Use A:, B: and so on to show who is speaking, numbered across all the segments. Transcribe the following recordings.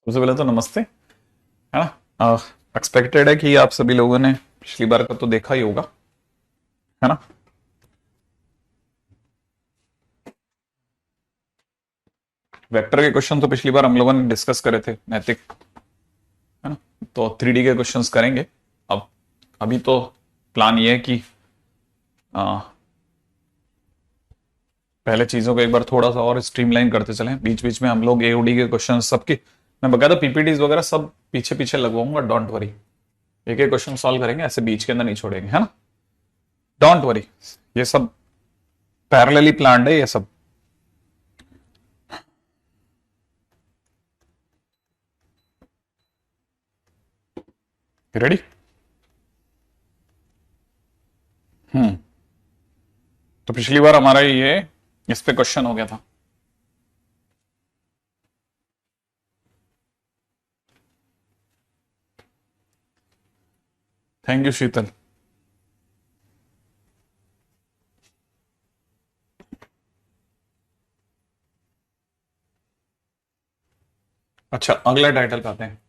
A: सबसे पहले तो नमस्ते, है ना। एक्सपेक्टेड है कि आप सभी लोगों ने पिछली बार का तो देखा ही होगा, है ना। वेक्टर के क्वेश्चन तो पिछली बार हम लोगों ने डिस्कस करे थे, नैतिक, है ना। तो 3D के क्वेश्चंस करेंगे अब। अभी तो प्लान ये है कि आ, पहले चीजों को एक बार थोड़ा सा और स्ट्रीमलाइन करते चलें। बीच बीच में हम लोग एओडी के क्वेश्चन सबके, मैं बकायदा पीपीटीज वगैरह सब पीछे पीछे लगवाऊंगा, डोंट वरी। एक एक क्वेश्चन सॉल्व करेंगे, ऐसे बीच के अंदर नहीं छोड़ेंगे, है ना। डोंट वरी, ये सब पैरेलली प्लान्ड है ये सब। रेडी? हम्म। तो पिछली बार हमारा ये इस पे क्वेश्चन हो गया था। थैंक यू शीतल। अच्छा, अगला टाइटल पे आते हैं।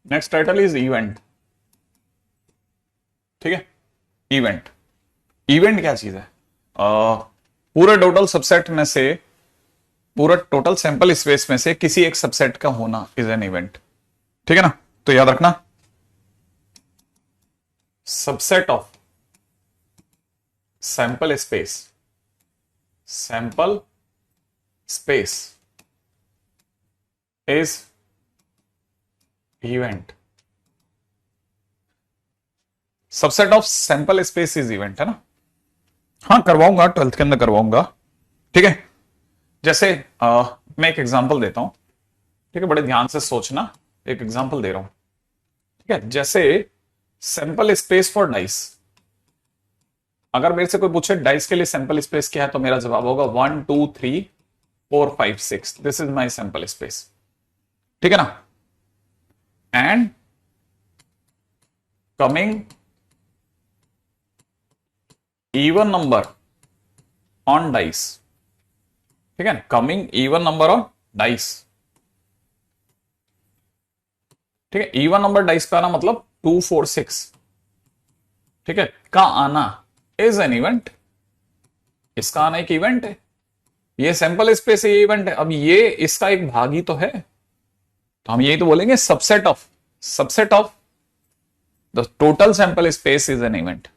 A: Next title is event. ठीक है, इवेंट। इवेंट क्या चीज है? पूरे टोटल सबसेट में से, पूरा टोटल सैंपल स्पेस में से किसी एक सबसेट का होना इज एन इवेंट। ठीक है ना। तो याद रखना, subset of sample space, sample space is event. Subset of sample space is event, है ना। हाँ, करवाऊंगा, 12th के अंदर करवाऊंगा। ठीक है। जैसे मैं एक एग्जांपल देता हूं। ठीक है, बड़े ध्यान से सोचना। एक एग्जांपल दे रहा हूं। ठीक है, जैसे सैंपल स्पेस फॉर डाइस। अगर मेरे से कोई पूछे डाइस के लिए सैंपल स्पेस क्या है, तो मेरा जवाब होगा 1 2 3 4 5 6, this is my sample space. ठीक है ना। And coming even number on dice. ठीक है, coming even number on dice. ठीक है, इवन नंबर डाइस पे आना मतलब 2 4 6। ठीक है, का आना इज एन इवेंट। इसका आना एक इवेंट है। ये सैंपल स्पेस ये इवेंट है। अब ये इसका एक भाग ही तो है, तो हम यही तो बोलेंगे subset of the total sample space is an event.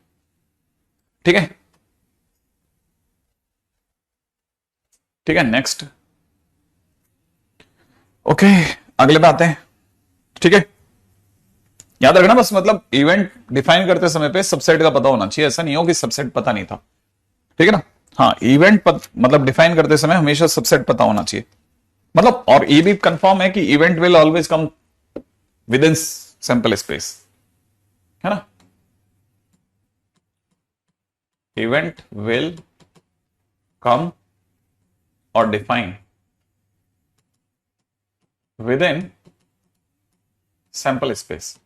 A: ठीक है। ठीक है, नेक्स्ट। ओके, अगले पे आते हैं। ठीक है, याद रखना बस, मतलब इवेंट डिफाइन करते समय पे सबसेट का पता होना चाहिए। ऐसा नहीं हो कि सबसेट पता नहीं था। ठीक है ना। हाँ, मतलब डिफाइन करते समय हमेशा सबसेट पता होना चाहिए। मतलब और ये भी कंफर्म है कि event will always come with in sample space, है ना। इवेंट विल कम और define with in sample space.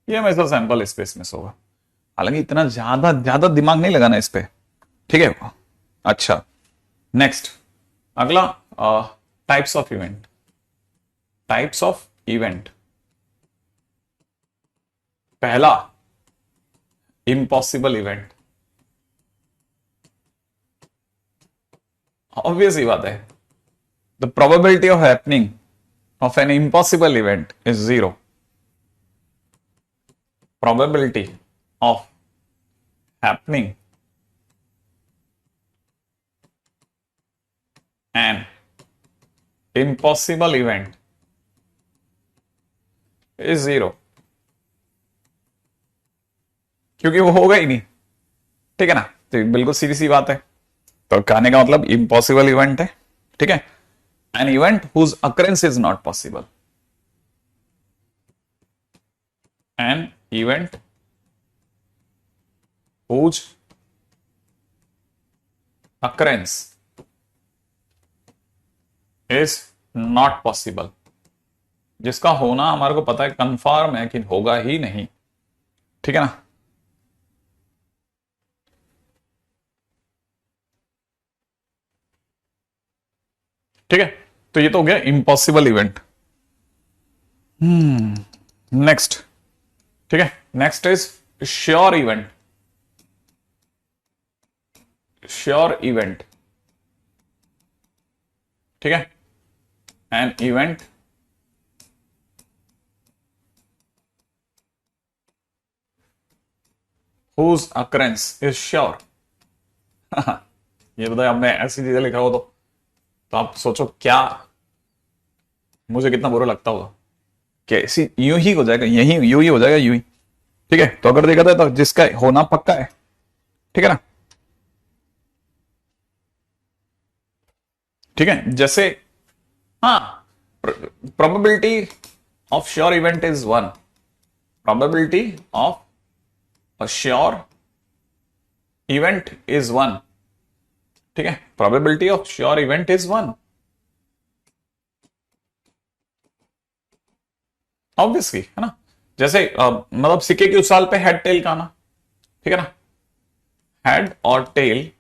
A: ये हमेशा सैंपल स्पेस में से होगा। हालांकि इतना ज्यादा ज्यादा दिमाग नहीं लगाना इस पे। ठीक है। अच्छा, नेक्स्ट, अगला, types of event. Types of event. पहला, इम्पॉसिबल इवेंट। ऑब्वियस ही बात है, the probability of happening of an impossible event is 0। Probability of happening an impossible event is 0, क्योंकि वो होगा ही नहीं। ठीक है ना। तो बिल्कुल सीधी सी बात है। तो कहने का मतलब इम्पॉसिबल इवेंट है। ठीक है, an event whose occurrence is not possible. An event whose occurrence is not possible. जिसका होना हमारे को पता है, कंफर्म है कि होगा ही नहीं। ठीक है ना। ठीक है, तो ये तो हो गया इम्पॉसिबल इवेंट। नेक्स्ट, ठीक है, next is sure event. Sure event, ठीक है, an event whose occurrence is sure। ये बताए आपने ऐसी चीजें लिखा हो तो आप सोचो क्या मुझे कितना बुरा लगता होगा, कैसी यूं ही हो जाएगा, यही यूं ही हो जाएगा, यूं ही, ठीक है। तो अगर देखा जाए तो जिसका होना पक्का है, ठीक है ना, ठीक है, जैसे हाँ, probability of sure event is 1, probability of a sure event is 1, ठीक है, probability of sure event is 1, obviously, है ना। जैसे मतलब सिक्के की उछाल पे हेड टेल का आना, ठीक है ना, हेड और tail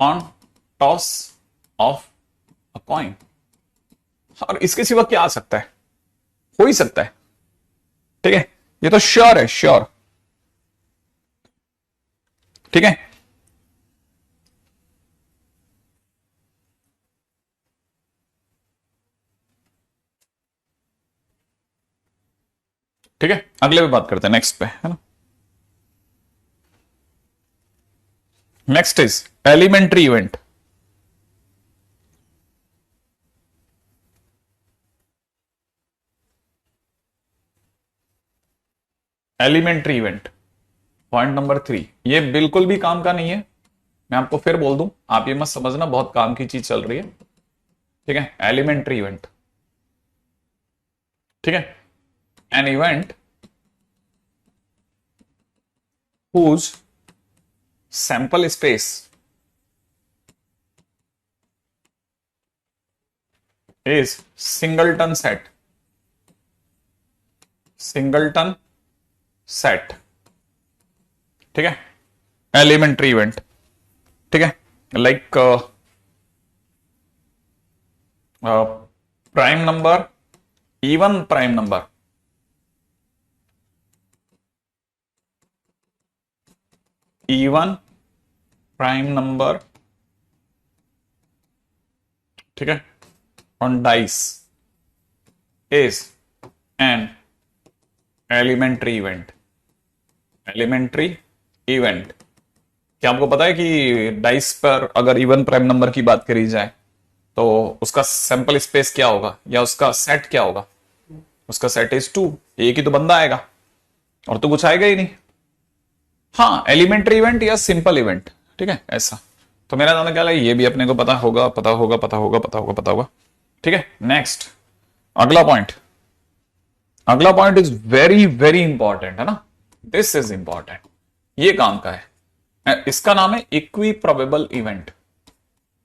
A: on toss of a coin. और इसके सिवा क्या आ सकता है, हो ही सकता है, ठीक है, ये तो श्योर है, श्योर, ठीक है। ठीक है, अगले पे बात करते हैं, नेक्स्ट पे, है ना। Next is elementary event. Elementary event, point number 3, ये बिल्कुल भी काम का नहीं है, मैं आपको फिर बोल दूं, आप ये मत समझना बहुत काम की चीज चल रही है, ठीक है। एलिमेंट्री इवेंट, ठीक है, an event whose sample space is singleton set, singleton set, ठीक है, एलिमेंट्री इवेंट, ठीक है, like prime number, even prime number, even prime number, ठीक है, on dice is an elementary event. Elementary event, क्या आपको पता है कि डाइस पर अगर इवन प्राइम नंबर की बात करी जाए तो उसका सैंपल स्पेस क्या होगा, या उसका सेट क्या होगा, उसका सेट इज 2, एक ही तो बंदा आएगा और तो कुछ आएगा ही नहीं। हाँ, एलिमेंट्री इवेंट या सिंपल इवेंट, ठीक है, ऐसा। तो मेरा जानना क्या है, ये भी अपने को पता होगा, पता होगा, पता होगा, पता होगा, पता होगा, ठीक है। नेक्स्ट, अगला पॉइंट, अगला point is very very important, है ना, दिस इज इंपॉर्टेंट, ये काम का है, इसका नाम है equiprobable event.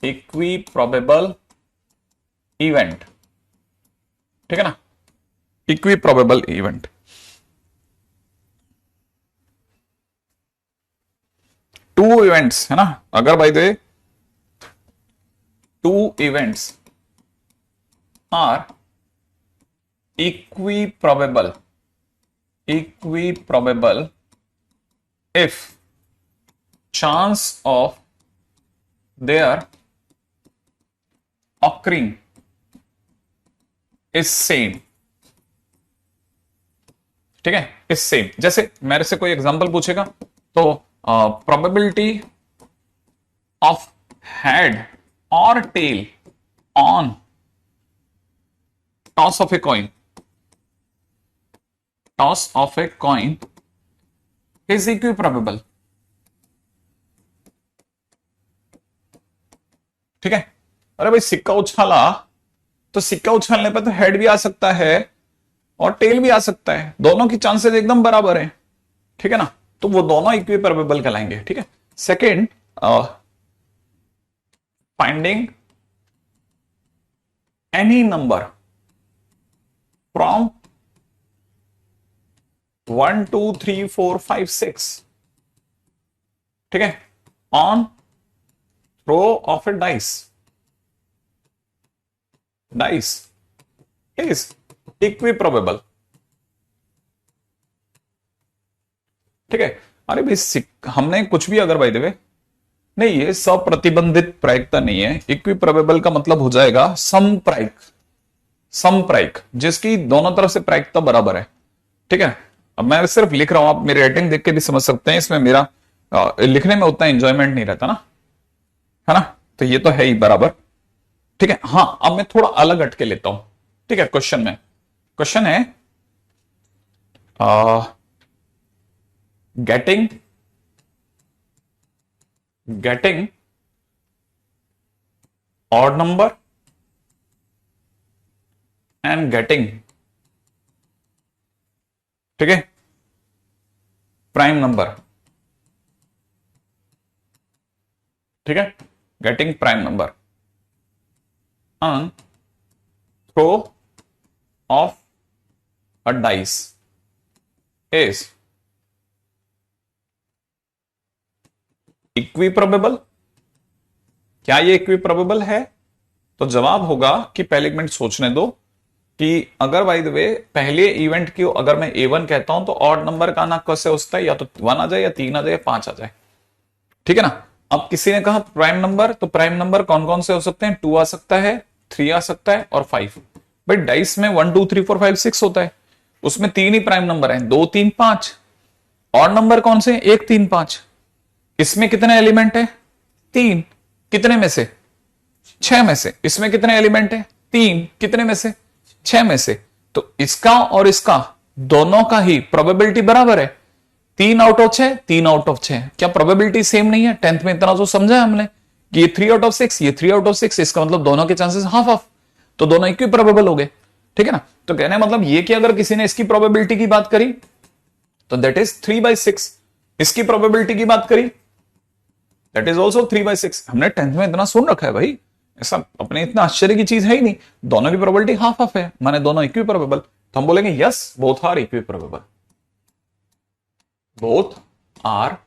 A: Equiprobable event, ठीक है ना, equiprobable event. Two events, है ना, अगर by the way two events are equiprobable if chance of their occurring is same, ठीक है, इज सेम। जैसे मेरे से कोई एग्जांपल पूछेगा तो प्रोबेबिलिटी ऑफ हेड और tail on toss of a coin, toss of a coin is equiprobable, ठीक है। अरे भाई सिक्का उछाला, तो सिक्का उछालने पर तो हेड भी आ सकता है और टेल भी आ सकता है, दोनों की चांसेस एकदम बराबर है, ठीक है ना, तो वो दोनों इक्विप्रोबेबल कहलाएंगे, ठीक है। Second, finding any number from 1 2 3 4 5 6, ठीक है, on throw of a dice, dice is equiprobable. ठीक है, अरे भाई हमने कुछ भी अगर बाय द वे, नहीं ये सप्रतिबंधित प्रायिकता नहीं है। इक्विप्रोबेबल का मतलब हो जाएगा समप्रायिक, समप्रायिक जिसकी दोनों तरफ से प्रायिकता बराबर है। ठीक है, अब मैं सिर्फ लिख रहा हूं, आप मेरी राइटिंग देख के भी समझ सकते हैं, इसमें मेरा लिखने में उतना एंजॉयमेंट नहीं रहता ना, है ना, तो ये तो है ही बराबर। ठीक है, हाँ अब मैं थोड़ा अलग हटके लेता हूं। ठीक है, क्वेश्चन है getting odd number and getting, ठीक है, प्राइम नंबर। ठीक है, getting prime number on throw of a dice is equiprobable. क्या ये इक्विप्रोबेबल है? तो जवाब होगा कि पहले एक मिनट सोचने दो कि अगर बाय द वे पहले इवेंट की अगर मैं A1 कहता हूं तो ऑड नंबर का आना कैसे हो सकता है, या तो 1 आ जाए या 3 आ जाए या 5 आ जाए। ठीक है ना, अब किसी ने कहा प्राइम नंबर, तो प्राइम नंबर कौन कौन से हो सकते हैं? 2 आ सकता है, 3 आ सकता है और 5। भाई डाइस में 1 2 3 4 5 6 होता है, उसमें 3 ही प्राइम नंबर है, 2 3 5। ऑड नंबर कौन से? 1 3 5। इसमें कितने एलिमेंट है? 3। कितने में से? 6 में से। इसमें कितने एलिमेंट है? 3। कितने में से? 6 में से। तो इसका और इसका दोनों का ही प्रोबेबिलिटी बराबर है, 3 आउट ऑफ 6, 3 आउट ऑफ 6। क्या प्रोबेबिलिटी सेम नहीं है? 10th में इतना तो समझा है हमने कि ये 3 आउट ऑफ 6, ये 3 आउट ऑफ 6, इसका मतलब दोनों के चांसेस हाफ हाफ, तो दोनों इक्वी प्रोबेबल हो गए। ठीक है ना, तो कहने मतलब ये कि अगर किसी ने इसकी प्रोबेबिलिटी की बात करी तो दैट इज 3/6, इसकी प्रोबेबिलिटी की बात करी दैट इज ऑल्सो 3/6। हमने 10th में इतना सुन रखा है भाई, ऐसा अपने इतना आश्चर्य की चीज है ही नहीं, दोनों की प्रोबेबिलिटी हाफ हाफ है, माने दोनों इक्वी प्रोबेबल। तो हम बोलेंगे yes both are equiprobable, both are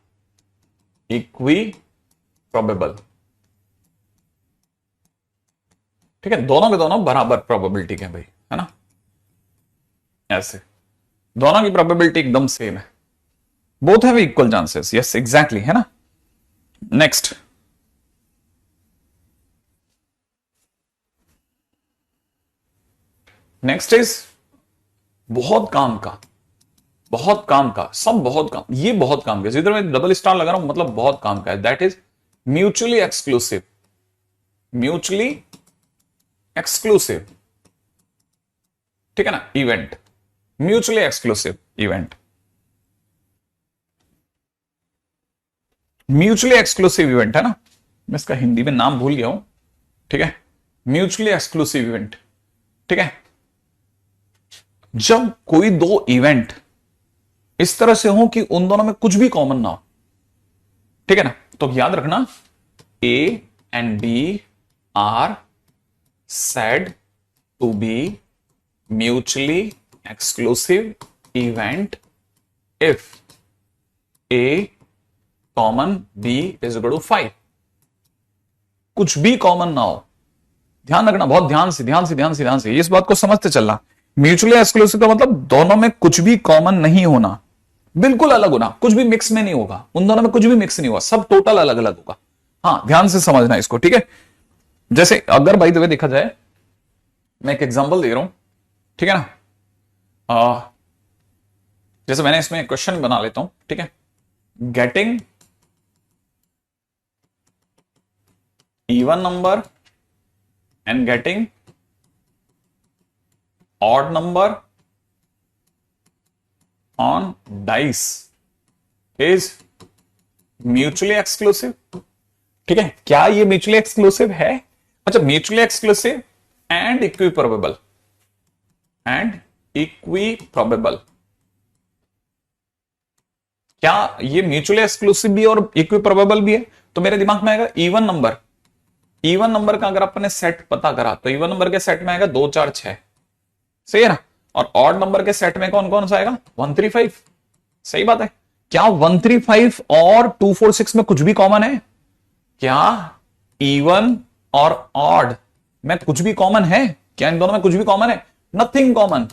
A: equiprobable. ठीक है, दोनों के दोनों बराबर प्रोबेबिलिटी के भाई, है ना, ऐसे दोनों की प्रोबेबिलिटी एकदम सेम है, both have equal chances. Yes exactly, है ना। नेक्स्ट इज बहुत काम का, बहुत काम का, सब बहुत काम, ये बहुत काम का, जिधर मैं डबल स्टार लगा रहा हूं मतलब बहुत काम का है। That is mutually exclusive, mutually exclusive. ठीक है ना, event, mutually exclusive event, mutually exclusive event है ना, मैं इसका हिंदी में नाम भूल गया हूं। ठीक है, म्यूचुअली एक्सक्लूसिव इवेंट। ठीक है, जब कोई दो इवेंट इस तरह से हो कि उन दोनों में कुछ भी कॉमन ना हो। ठीक है ना, तो याद रखना A and B are said to be mutually exclusive event if A common B is equal to 5। कुछ भी कॉमन ना हो, ध्यान रखना, बहुत ध्यान से ध्यान से ध्यान से ध्यान से इस बात को समझते चलना। म्यूचुअली एक्सक्लूसिव का मतलब दोनों में कुछ भी कॉमन नहीं होना, बिल्कुल अलग होना, कुछ भी मिक्स में नहीं होगा, उन दोनों में कुछ भी मिक्स नहीं होगा, सब टोटल अलग अलग होगा। हाँ ध्यान से समझना इसको। ठीक है, जैसे अगर बाय द वे देखा जाए, मैं एक एग्जांपल दे रहा हूं, ठीक है ना, जैसे मैंने इसमें क्वेश्चन बना लेता हूं। ठीक है, getting even number and getting odd number on dice is mutually exclusive. ठीक है, क्या ये म्यूचुअली एक्सक्लूसिव है? अच्छा, mutually exclusive and equi probable, and equi probable. क्या ये म्यूचुअली एक्सक्लूसिव भी और इक्वी प्रोबेबल भी है? तो मेरे दिमाग में आएगा इवन नंबर, इवन नंबर का अगर अपने सेट पता करा तो इवन नंबर के सेट में आएगा 2 4 6, सही है ना। और ऑड नंबर के सेट में कौन कौन सा आएगा? 1 3 5। सही बात है। क्या 1 3 5 और 2 4 6 में कुछ भी कॉमन है? क्या इवन और ऑड में कुछ भी कॉमन है? क्या इन दोनों में कुछ भी कॉमन है? Nothing common.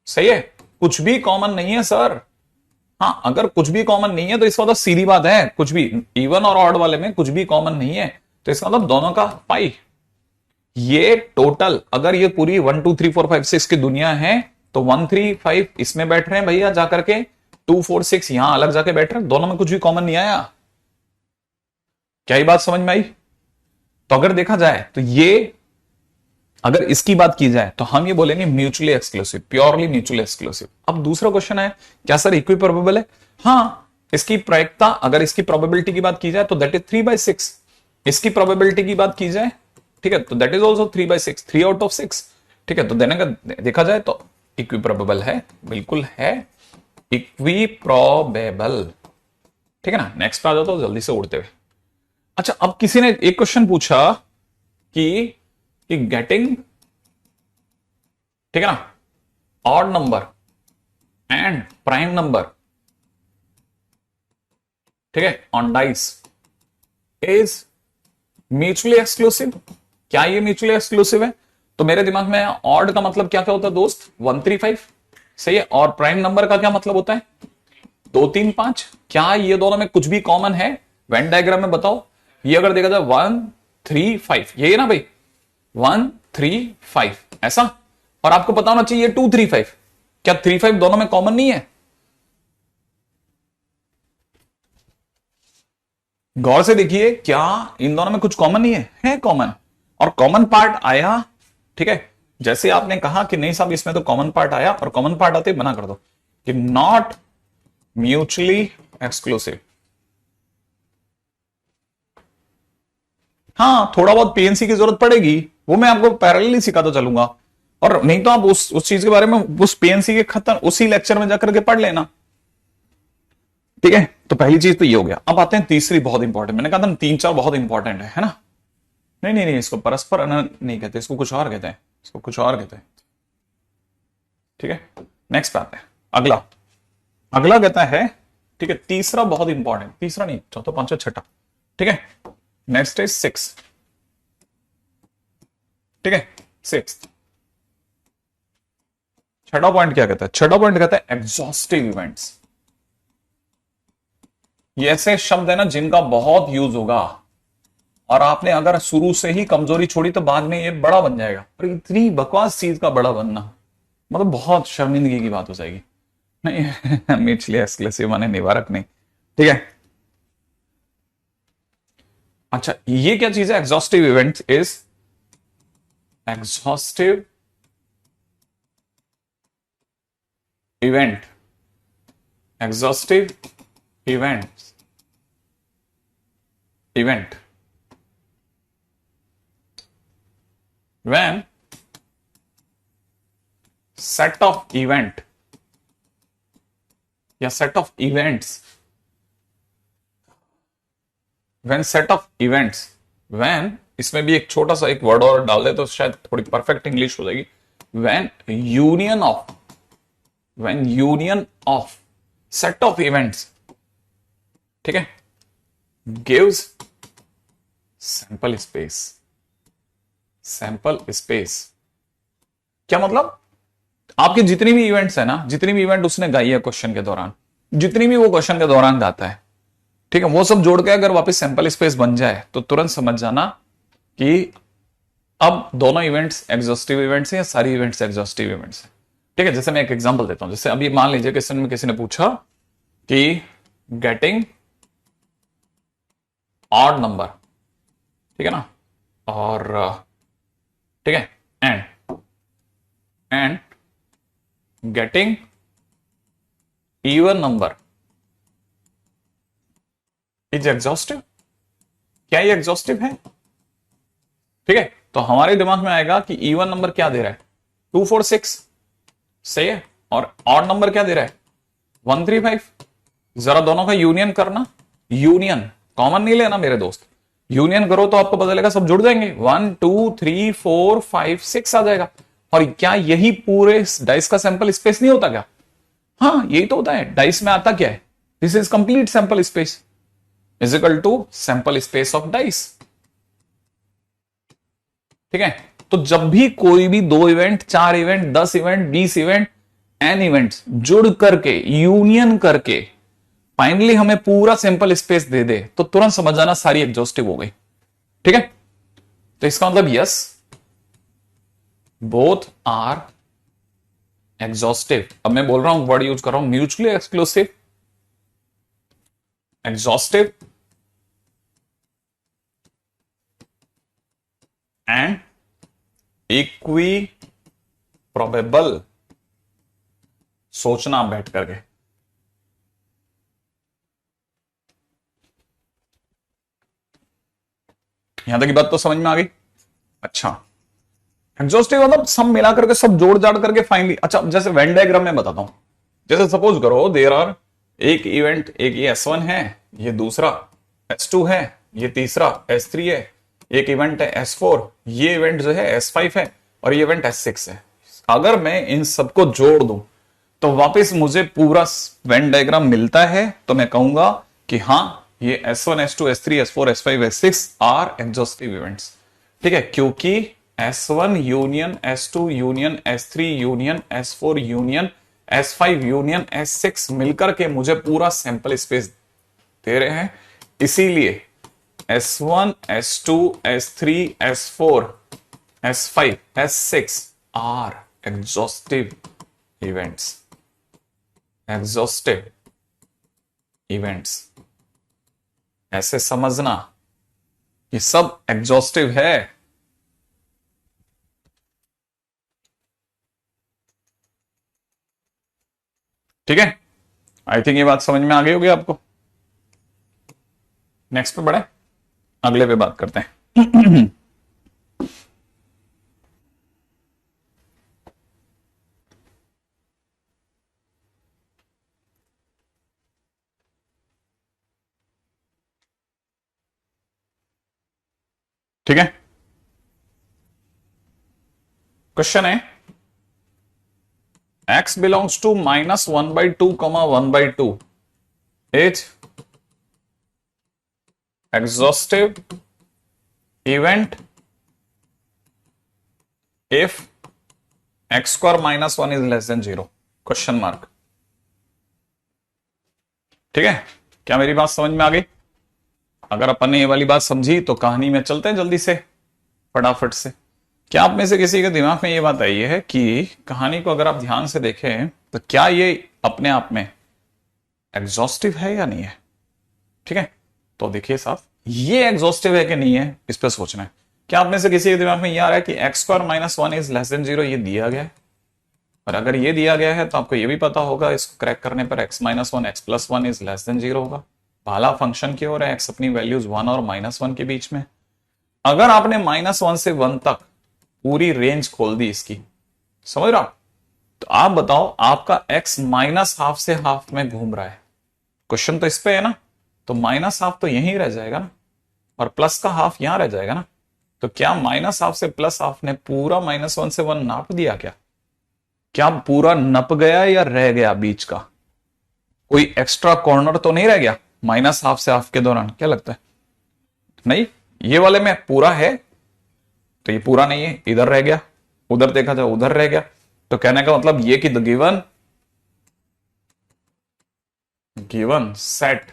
A: सही है, कुछ भी कॉमन नहीं है सर। हाँ, अगर कुछ भी कॉमन नहीं है तो इसका मतलब सीधी बात है, कुछ भी इवन और ऑड वाले में कुछ भी कॉमन नहीं है, तो इसका मतलब दोनों का पाई। ये टोटल अगर ये पूरी 1 2 3 4 5 6 की दुनिया है तो 1 3 5 इसमें बैठ रहे हैं भैया जाकर के, 2 4 6 यहां अलग जाके बैठ रहे हैं, दोनों में कुछ भी कॉमन नहीं आया। क्या ये बात समझ में आई? तो अगर देखा जाए तो ये, अगर इसकी बात की जाए तो हम ये बोलेंगे mutually exclusive, purely mutually exclusive. अब दूसरा क्वेश्चन है, क्या सर इक्वी प्रोबेबल है? हाँ, इसकी प्रायिकता, अगर इसकी प्रोबेबिलिटी की बात की जाए तो दैट इज 3/6। इसकी प्रोबेबिलिटी की बात की जाए, ठीक है, तो that is also 3/6, 3 out of 6। ठीक है, तो देने का देखा जाए तो इक्वी प्रोबेबल है, बिल्कुल है इक्वी प्रोबेबल। ठीक है ना, नेक्स्ट पे आ जाता हूं जल्दी से उड़ते हुए। अच्छा, अब किसी ने एक क्वेश्चन पूछा कि गेटिंग, ठीक है ना, odd number and prime number, ठीक है, on dice is mutually exclusive. क्या ये म्यूचुअली एक्सक्लूसिव है? तो मेरे दिमाग में ऑड का मतलब क्या क्या होता है दोस्त? 1 3 5। सही है, और प्राइम नंबर का क्या मतलब होता है? 2 3 5। क्या ये दोनों में कुछ भी कॉमन है? वेन डायग्राम में बताओ। ये अगर देखा जाए 1 3 5, ये है ना भाई, 1 3 5 ऐसा, और आपको पता होना चाहिए 2 3 5। क्या 3 5 दोनों में कॉमन नहीं है? गौर से देखिए, क्या इन दोनों में कुछ कॉमन नहीं है? है कॉमन, और कॉमन पार्ट आया। ठीक है, जैसे आपने कहा कि नहीं साहब इसमें तो कॉमन पार्ट आया, और कॉमन पार्ट आते मना कर दो कि नॉट म्यूचुअली एक्सक्लूसिव। हाँ, थोड़ा बहुत पीएनसी की जरूरत पड़ेगी, वो मैं आपको पैरेलली सिखाता चलूंगा, और नहीं तो आप उस चीज के बारे में उस पीएनसी के खत्म उसी लेक्चर में जाकर के पढ़ लेना। ठीक है, तो पहली चीज तो ये हो गया। अब आते हैं तीसरी, बहुत इंपॉर्टेंट। मैंने कहा था 3 4 बहुत इंपॉर्टेंट है ना? नहीं नहीं नहीं, इसको परस्पर नहीं कहते, इसको कुछ और कहते हैं, इसको कुछ और कहते हैं। ठीक है, नेक्स्ट पे आते हैं। अगला अगला कहता है, ठीक है, तीसरा बहुत इंपॉर्टेंट, तीसरा नहीं, चौथा पांचवा छठा। ठीक है, नेक्स्ट इज 6। ठीक है, 6 छठा पॉइंट क्या कहता है? छठा पॉइंट कहता है एग्जॉस्टिव इवेंट्स। ये ऐसे शब्द है ना जिनका बहुत यूज होगा, और आपने अगर शुरू से ही कमजोरी छोड़ी तो बाद में ये बड़ा बन जाएगा। पर इतनी बकवास चीज का बड़ा बनना मतलब बहुत शर्मिंदगी की बात हो जाएगी। नहीं म्यूचुअली एक्सक्लूसिव माने निवारक नहीं। ठीक है, अच्छा ये क्या चीज है? Exhaustive event is exhaustive event, exhaustive event when set of event या set of events, when set of events, when इसमें भी एक छोटा सा एक वर्ड और डाल दे तो शायद थोड़ी परफेक्ट इंग्लिश हो जाएगी। when union of set of events, ठीक है, gives sample space। Sample space क्या मतलब? आपके जितनी भी इवेंट्स है ना, जितनी भी इवेंट उसने गाई है क्वेश्चन के दौरान, जितनी भी वो क्वेश्चन के दौरान गाता है, ठीक है, वो सब जोड़ के अगर वापस सैंपल स्पेस बन जाए तो तुरंत समझ जाना कि अब दोनों इवेंट्स एग्जॉस्टिव इवेंट्स हैं या सारी इवेंट्स एग्जॉस्टिव इवेंट्स हैं। ठीक है, जैसे मैं एक एग्जांपल देता हूं। जैसे अभी मान लीजिए क्वेश्चन में किसी ने पूछा कि गेटिंग ऑड नंबर, ठीक है ना, और ठीक है, and getting even number is exhaustive. क्या ये एग्जॉस्टिव है? ठीक है, तो हमारे दिमाग में आएगा कि इवन नंबर क्या दे रहा है? 2 4 6, सही है, और ऑड नंबर क्या दे रहा है? 1 3 5। जरा दोनों का यूनियन करना, यूनियन कॉमन नहीं लेना मेरे दोस्त, यूनियन करो तो आपको पता चलेगा सब जुड़ जाएंगे, 1 2 3 4 5 6 आ जाएगा। और क्या यही पूरे डाइस का सैंपल स्पेस नहीं होता क्या? हाँ, यही तो होता है। डाइस में आता क्या है? This is complete sample space is equal to sample space of dice. ठीक है, तो जब भी कोई भी 2 event, 4 event, 10 event, 20 event, N events जुड़ करके, यूनियन करके फाइनली हमें पूरा सैंपल स्पेस दे दे, तो तुरंत समझ जाना सारी एग्जॉस्टिव हो गई। ठीक है, तो इसका मतलब यस, बोथ आर एग्जॉस्टिव। अब मैं बोल रहा हूं, वर्ड यूज कर रहा हूं, mutually exclusive, exhaustive and equi probable. सोचना बैठ करके, यहां तक की बात तो समझ में आ गई। अच्छा, एग्जॉस्टिव मतलब सब मिला करके, सब जोड़ जाड़ करके फाइनली। अच्छा, जैसे वेन डायग्राम में बताता हूं, जैसे सपोज करो देयर आर एक इवेंट, एक ये S1 है, ये दूसरा S2 है, ये तीसरा S3 है, एक इवेंट है S4, ये इवेंट जो है S5 है, और ये इवेंट S6 है। अगर मैं इन सबको जोड़ दूं तो वापस मुझे पूरा वेन डायग्राम मिलता है, तो मैं कहूंगा कि हां, ये S1, S2, S3, S4, S5, S6 are exhaustive events. ठीक है, क्योंकि S1 union S2 union S3 union S4 union S5 union S6 मिलकर के मुझे पूरा सैंपल स्पेस दे रहे हैं। इसीलिए S1, S2, S3, S4, S5, S6 are exhaustive events. Exhaustive events, ऐसे समझना, ये सब एग्जॉस्टिव है। ठीक है, आई थिंक ये बात समझ में आ गई होगी आपको। नेक्स्ट पे बढ़े, अगले पे बात करते हैं। ठीक है, क्वेश्चन है x belongs to -1/2, 1/2 is exhaustive event if x square -1 is less than 0? Question mark. ठीक है, क्या मेरी बात समझ में आ गई? अगर अपन ने ये वाली बात समझी तो कहानी में चलते हैं जल्दी से, फटाफट से। क्या आप में से किसी के दिमाग में ये बात आई है कि कहानी को अगर आप ध्यान से देखें तो क्या ये अपने आप में एग्जॉस्टिव है या नहीं है? ठीक है, तो देखिए साहब, ये एग्जॉस्टिव है कि नहीं है, इस पर सोचना है। क्या आप में से किसी के दिमाग में ये आ रहा है कि x square -1 is less than 0, ये दिया गया है? और अगर ये दिया गया है तो आपको ये भी पता होगा, इसको क्रैक करने पर x -1 x + 1 is less than 0 होगा। पहला फंक्शन की ओर है, x अपनी वैल्यूज 1 और -1 के बीच में। अगर आपने -1 से 1 तक पूरी रेंज खोल दी इसकी, समझ रहा, तो आप बताओ आपका x -हाफ से हाफ में घूम रहा है। क्वेश्चन तो इस पे है ना, तो -हाफ तो यहीं रह जाएगा ना, और प्लस का हाफ यहां रह जाएगा ना। तो क्या -हाफ से +हाफ ने पूरा -1 से 1 नाप दिया? क्या पूरा नप गया या रह गया बीच का? कोई एक्स्ट्रा कॉर्नर तो नहीं रह गया -हाफ से हाफ के दौरान? क्या लगता है? नहीं, ये वाले में पूरा है, तो ये पूरा नहीं है, इधर रह गया, उधर देखा जाए उधर रह गया। तो कहने का मतलब ये कि the given set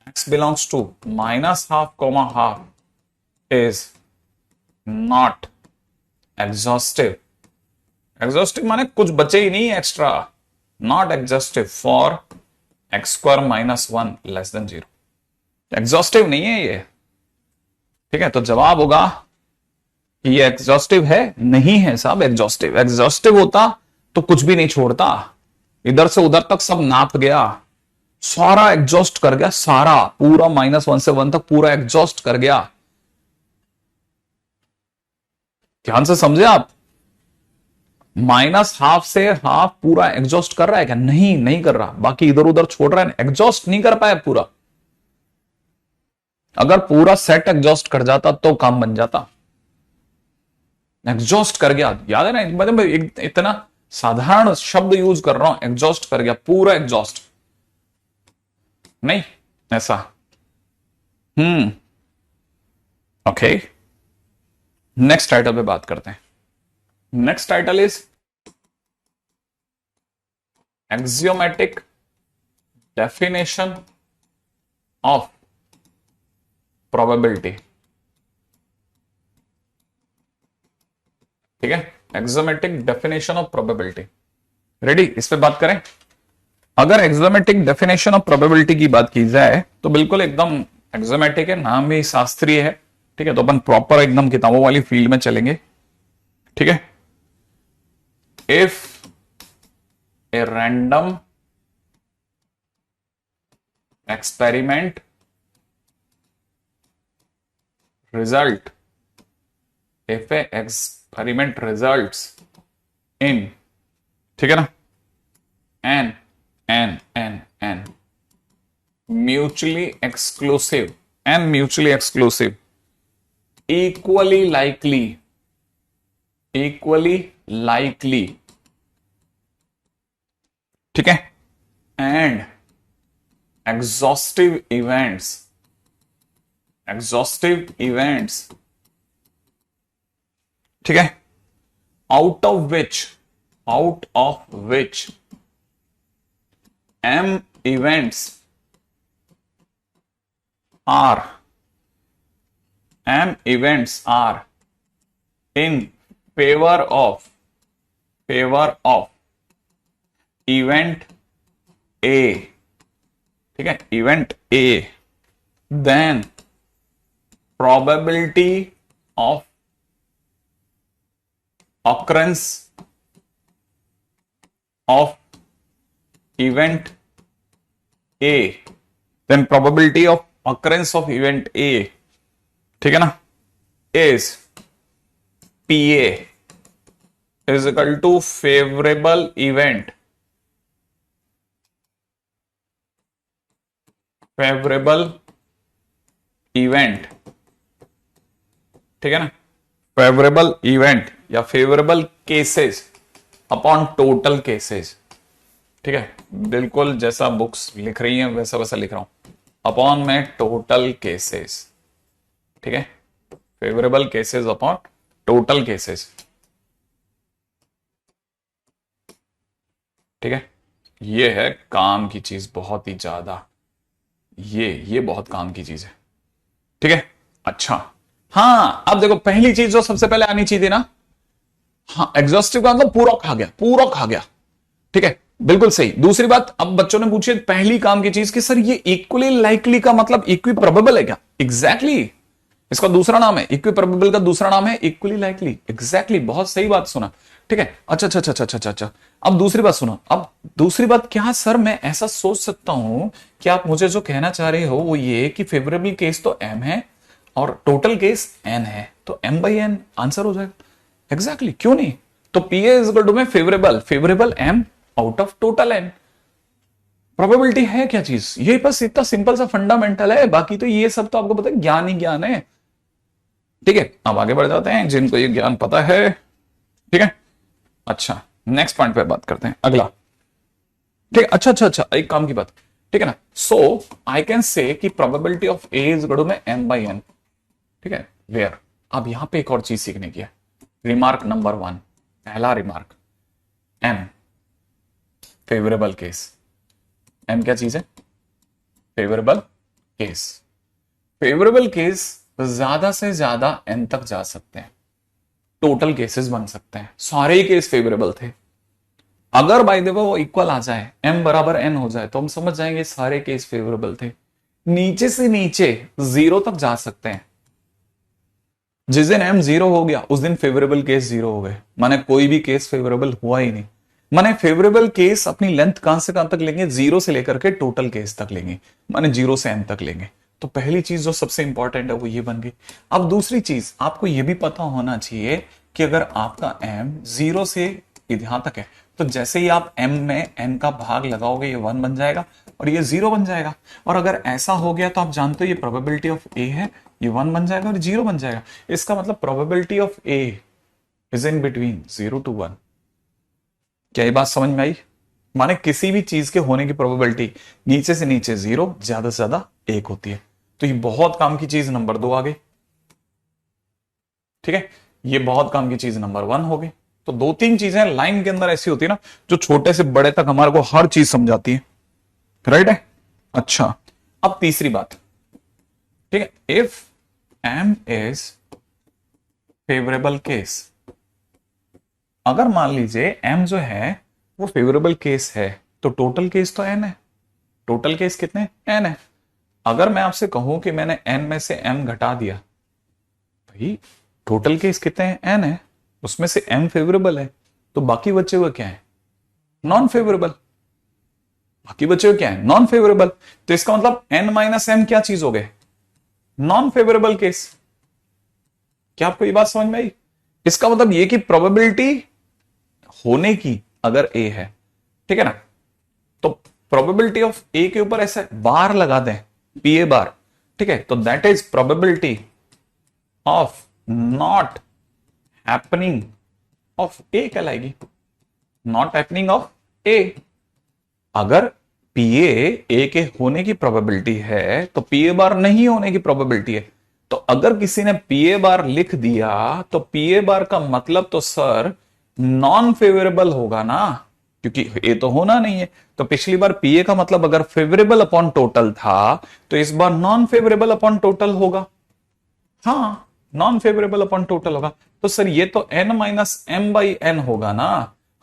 A: x belongs to -half, half is not exhaustive. Exhaustive माने कुछ बचे ही नहीं extra, not exhaustive for x square -1 less than 0। Exhaustive नहीं है ये। ठीक है, तो जवाब होगा कि ये एग्जॉस्टिव है? नहीं है साहब एग्जॉस्टिव। एग्जॉस्टिव होता तो कुछ भी नहीं छोड़ता, इधर से उधर तक सब नाप गया, सारा एग्जॉस्ट कर गया, सारा पूरा -1 से 1 तक पूरा एग्जॉस्ट कर गया। ध्यान से समझे आप, -हाफ से हाफ पूरा एग्जॉस्ट कर रहा है क्या? नहीं, नहीं कर रहा, बाकी इधर उधर छोड़ रहा है, एग्जॉस्ट नहीं कर पाया पूरा। अगर पूरा सेट एग्जॉस्ट कर जाता तो काम बन जाता, एग्जॉस्ट कर गया। याद है ना, मतलब इतना साधारण शब्द यूज कर रहा हूं, एग्जॉस्ट कर गया, पूरा एग्जॉस्ट नहीं ऐसा। ओके, नेक्स्ट टाइटल पे बात करते हैं। Next title is axiomatic definition of probability. ठीक है, axiomatic definition of probability. Ready, इस पे बात करें। अगर एक्सियोमेटिक डेफिनेशन ऑफ प्रोबेबिलिटी की बात की जाए तो बिल्कुल एकदम एक्सियोमेटिक है, नाम भी शास्त्रीय है। ठीक है, तो अपन प्रॉपर एकदम किताबों वाली फील्ड में चलेंगे। ठीक है, if a random experiment result, if a experiment results in, ठीक है ना, n mutually exclusive equally likely, ठीक है, and exhaustive events, ठीक है, out of which m events are in favor of event A, ठीक है, event A, then probability of occurrence of event A, then probability of occurrence of event A, ठीक है ना, is PA is equal to favorable event, ठीक है ना, favourable event या favourable cases upon total cases. ठीक है, बिल्कुल जैसा बुक्स लिख रही हैं वैसा वैसा लिख रहा हूं, अपॉन में टोटल केसेस। ठीक है, favourable cases upon total cases. ठीक है, ये है काम की चीज, बहुत ही ज्यादा, ये बहुत काम की चीज है। ठीक है, अच्छा, हाँ अब देखो पहली चीज जो सबसे पहले आनी चाहिए ना, हाँ एग्जॉस्टिव का मतलब पूरा खा गया। ठीक है, बिल्कुल सही। दूसरी बात, अब बच्चों ने पूछी पहली काम की चीज कि सर ये इक्वली लाइकली का मतलब इक्वी प्रोबेबल है क्या? एग्जैक्टली इसका दूसरा नाम है, इक्वी प्रोबेबल का दूसरा नाम है इक्वली लाइकली। एग्जैक्टली, बहुत सही बात सुना। ठीक है, अच्छा। अब दूसरी बात सुनो। अब दूसरी बात, क्या सर मैं ऐसा सोच सकता हूं कि आप मुझे जो कहना चाह रहे हो वो ये कि फेवरेबल केस तो m है और टोटल केस n है, तो m बाई n आंसर हो जाएगा। एग्जैक्टली, क्यों नहीं? तो P इज इक्वल टू में favourable m out of total n। Probability है क्या चीज? ये बस इतना सिंपल सा फंडामेंटल है, बाकी तो ये सब तो आपको पता है, ज्ञान ही ज्ञान है। ठीक है, अब आगे बढ़ जाते हैं जिनको ये ज्ञान पता है। ठीक है, अच्छा नेक्स्ट पॉइंट पे बात करते हैं, अगला। ठीक, अच्छा, एक काम की बात। ठीक है ना, सो आई can say that probability of A is equal to में m बाई n। ठीक है, वेयर, अब यहां पे एक और चीज सीखने की है। रिमार्क नंबर 1, पहला remark, m favourable case. m क्या चीज है? Favourable case. फेवरेबल केस ज्यादा से ज्यादा n तक जा सकते हैं, टोटल केसेस बन सकते हैं। सारे ही केस फेवरेबल थे। अगर बाय द वे वो इक्वल आ जाए, m बराबर n हो जाए, तो हम समझ जाएंगे सारे केस फेवरेबल थे। नीचे से नीचे 0 तक जा सकते हैं। जिस दिन m 0 हो गया उस दिन फेवरेबल केस 0 हो गए, माने कोई भी केस फेवरेबल हुआ ही नहीं। माने फेवरेबल केस अपनी लेंथ कहां से कहां तक लेंगे? 0 से लेकर के टोटल केस तक लेंगे, माने 0 से n तक लेंगे। तो पहली चीज जो सबसे इंपॉर्टेंट है वो ये बन गई। अब दूसरी चीज आपको ये भी पता होना चाहिए कि अगर आपका m 0 से यहां तक है, तो जैसे ही आप m में n का भाग लगाओगे ये 1 बन जाएगा और ये 0 बन जाएगा। और अगर ऐसा हो गया तो आप जानते हो ये प्रोबेबिलिटी ऑफ a है, ये 1 बन जाएगा और 0 बन जाएगा। इसका मतलब probability of a is in between 0 to 1। क्या ये बात समझ में आई? माने किसी भी चीज के होने की प्रोबेबिलिटी नीचे से नीचे 0, ज्यादा से ज्यादा 1 होती है। तो ये बहुत काम की चीज नंबर 2 आ गई। ठीक है, ये बहुत काम की चीज नंबर 1 होगी। तो दो तीन चीजें लाइन के अंदर ऐसी होती है ना, जो छोटे से बड़े तक हमारे को हर चीज समझाती है, राइट है। अच्छा, अब तीसरी बात, ठीक है, if M is favourable case, अगर मान लीजिए एम जो है वो फेवरेबल केस है, तो टोटल केस तो एन है। टोटल केस कितने, एन है। अगर मैं आपसे कहूं कि मैंने एन में से एम घटा दिया, भाई टोटल केस कितने हैं, एन है, उसमें से एम फेवरेबल है, तो बाकी बचे हुए क्या है, नॉन फेवरेबल। बाकी बचे हुए क्या है, नॉन फेवरेबल। तो इसका मतलब एन माइनस एम क्या चीज हो गए, नॉन फेवरेबल केस। क्या आपको ये बात समझ में आई? इसका मतलब ये कि प्रोबेबिलिटी होने की अगर ए है, ठीक है ना, तो प्रोबेबिलिटी ऑफ ए के ऊपर ऐसे बार लगा दें, पी ए बार, ठीक है, तो that is probability of not happening of A कहलाएगी, नॉट हैपनिंग ऑफ ए। अगर पी ए के होने की प्रोबेबिलिटी है तो पी ए बार नहीं होने की प्रोबेबिलिटी है। तो अगर किसी ने पी ए बार लिख दिया तो पी ए बार का मतलब तो सर नॉन फेवरेबल होगा ना, क्योंकि ए तो होना नहीं है। तो पिछली बार पी ए का मतलब अगर फेवरेबल अपॉन टोटल था, तो इस बार नॉन फेवरेबल अपॉन टोटल होगा। हाँ, नॉन फेवरेबल अपॉन टोटल होगा। तो सर ये तो N minus M by N होगा ना।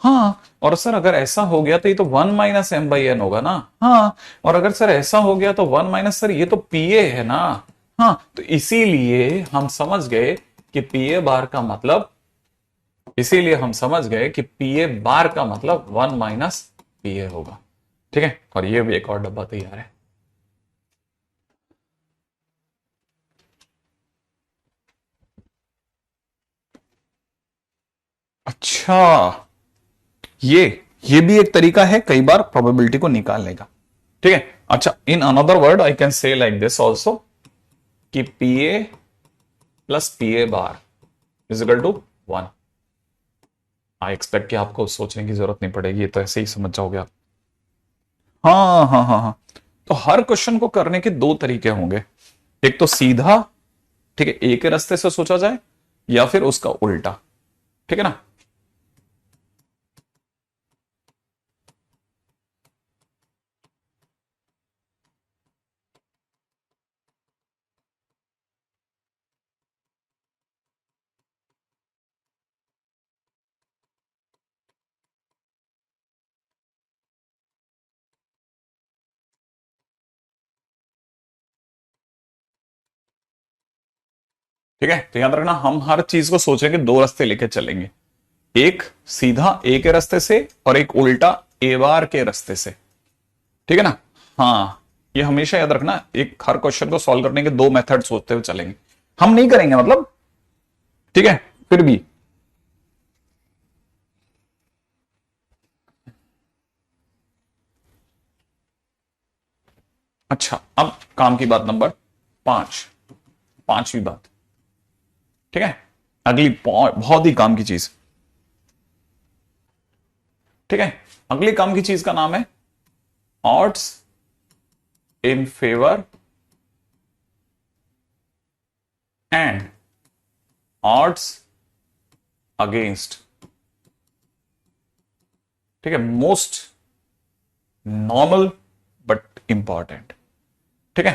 A: हाँ, और सर अगर ऐसा हो गया तो ये तो 1 - m/n होगा ना। हाँ, और अगर सर ऐसा हो गया तो 1 सर ये तो पी ए है ना। हाँ, तो इसीलिए हम समझ गए कि पी ए बार का मतलब, इसीलिए हम समझ गए कि पी ए बार का मतलब 1 - पी ए होगा। ठीक है, और ये भी एक और डब्बा तैयार है। अच्छा, ये ये भी एक तरीका है कई बार प्रोबेबिलिटी को निकालने का। ठीक है, अच्छा, in another word I can say like this also कि P A plus P A bar is equal to 1। I expect कि आपको सोचने की जरूरत नहीं पड़ेगी, ये तो ऐसे ही समझ जाओगे आप। हाँ हाँ हाँ हाँ, तो हर क्वेश्चन को करने के दो तरीके होंगे, एक तो सीधा, ठीक है, एक रास्ते से सोचा जाए, या फिर उसका उल्टा। ठीक है ना। ठीक है, तो याद रखना हम हर चीज को सोचेंगे दो रास्ते लेके चलेंगे, एक सीधा ए के रास्ते से और एक उल्टा ए बार के रास्ते से। ठीक है ना। हाँ, ये हमेशा याद रखना, एक हर क्वेश्चन को सॉल्व करने के दो मेथड सोचते हुए चलेंगे, हम नहीं करेंगे मतलब। ठीक है, फिर भी अच्छा, अब काम की बात नंबर 5, पांचवी बात। ठीक है, अगली बहुत ही काम की चीज। ठीक है, अगली काम की चीज का नाम है odds in favour and odds against. ठीक है, मोस्ट नॉर्मल बट इंपॉर्टेंट। ठीक है,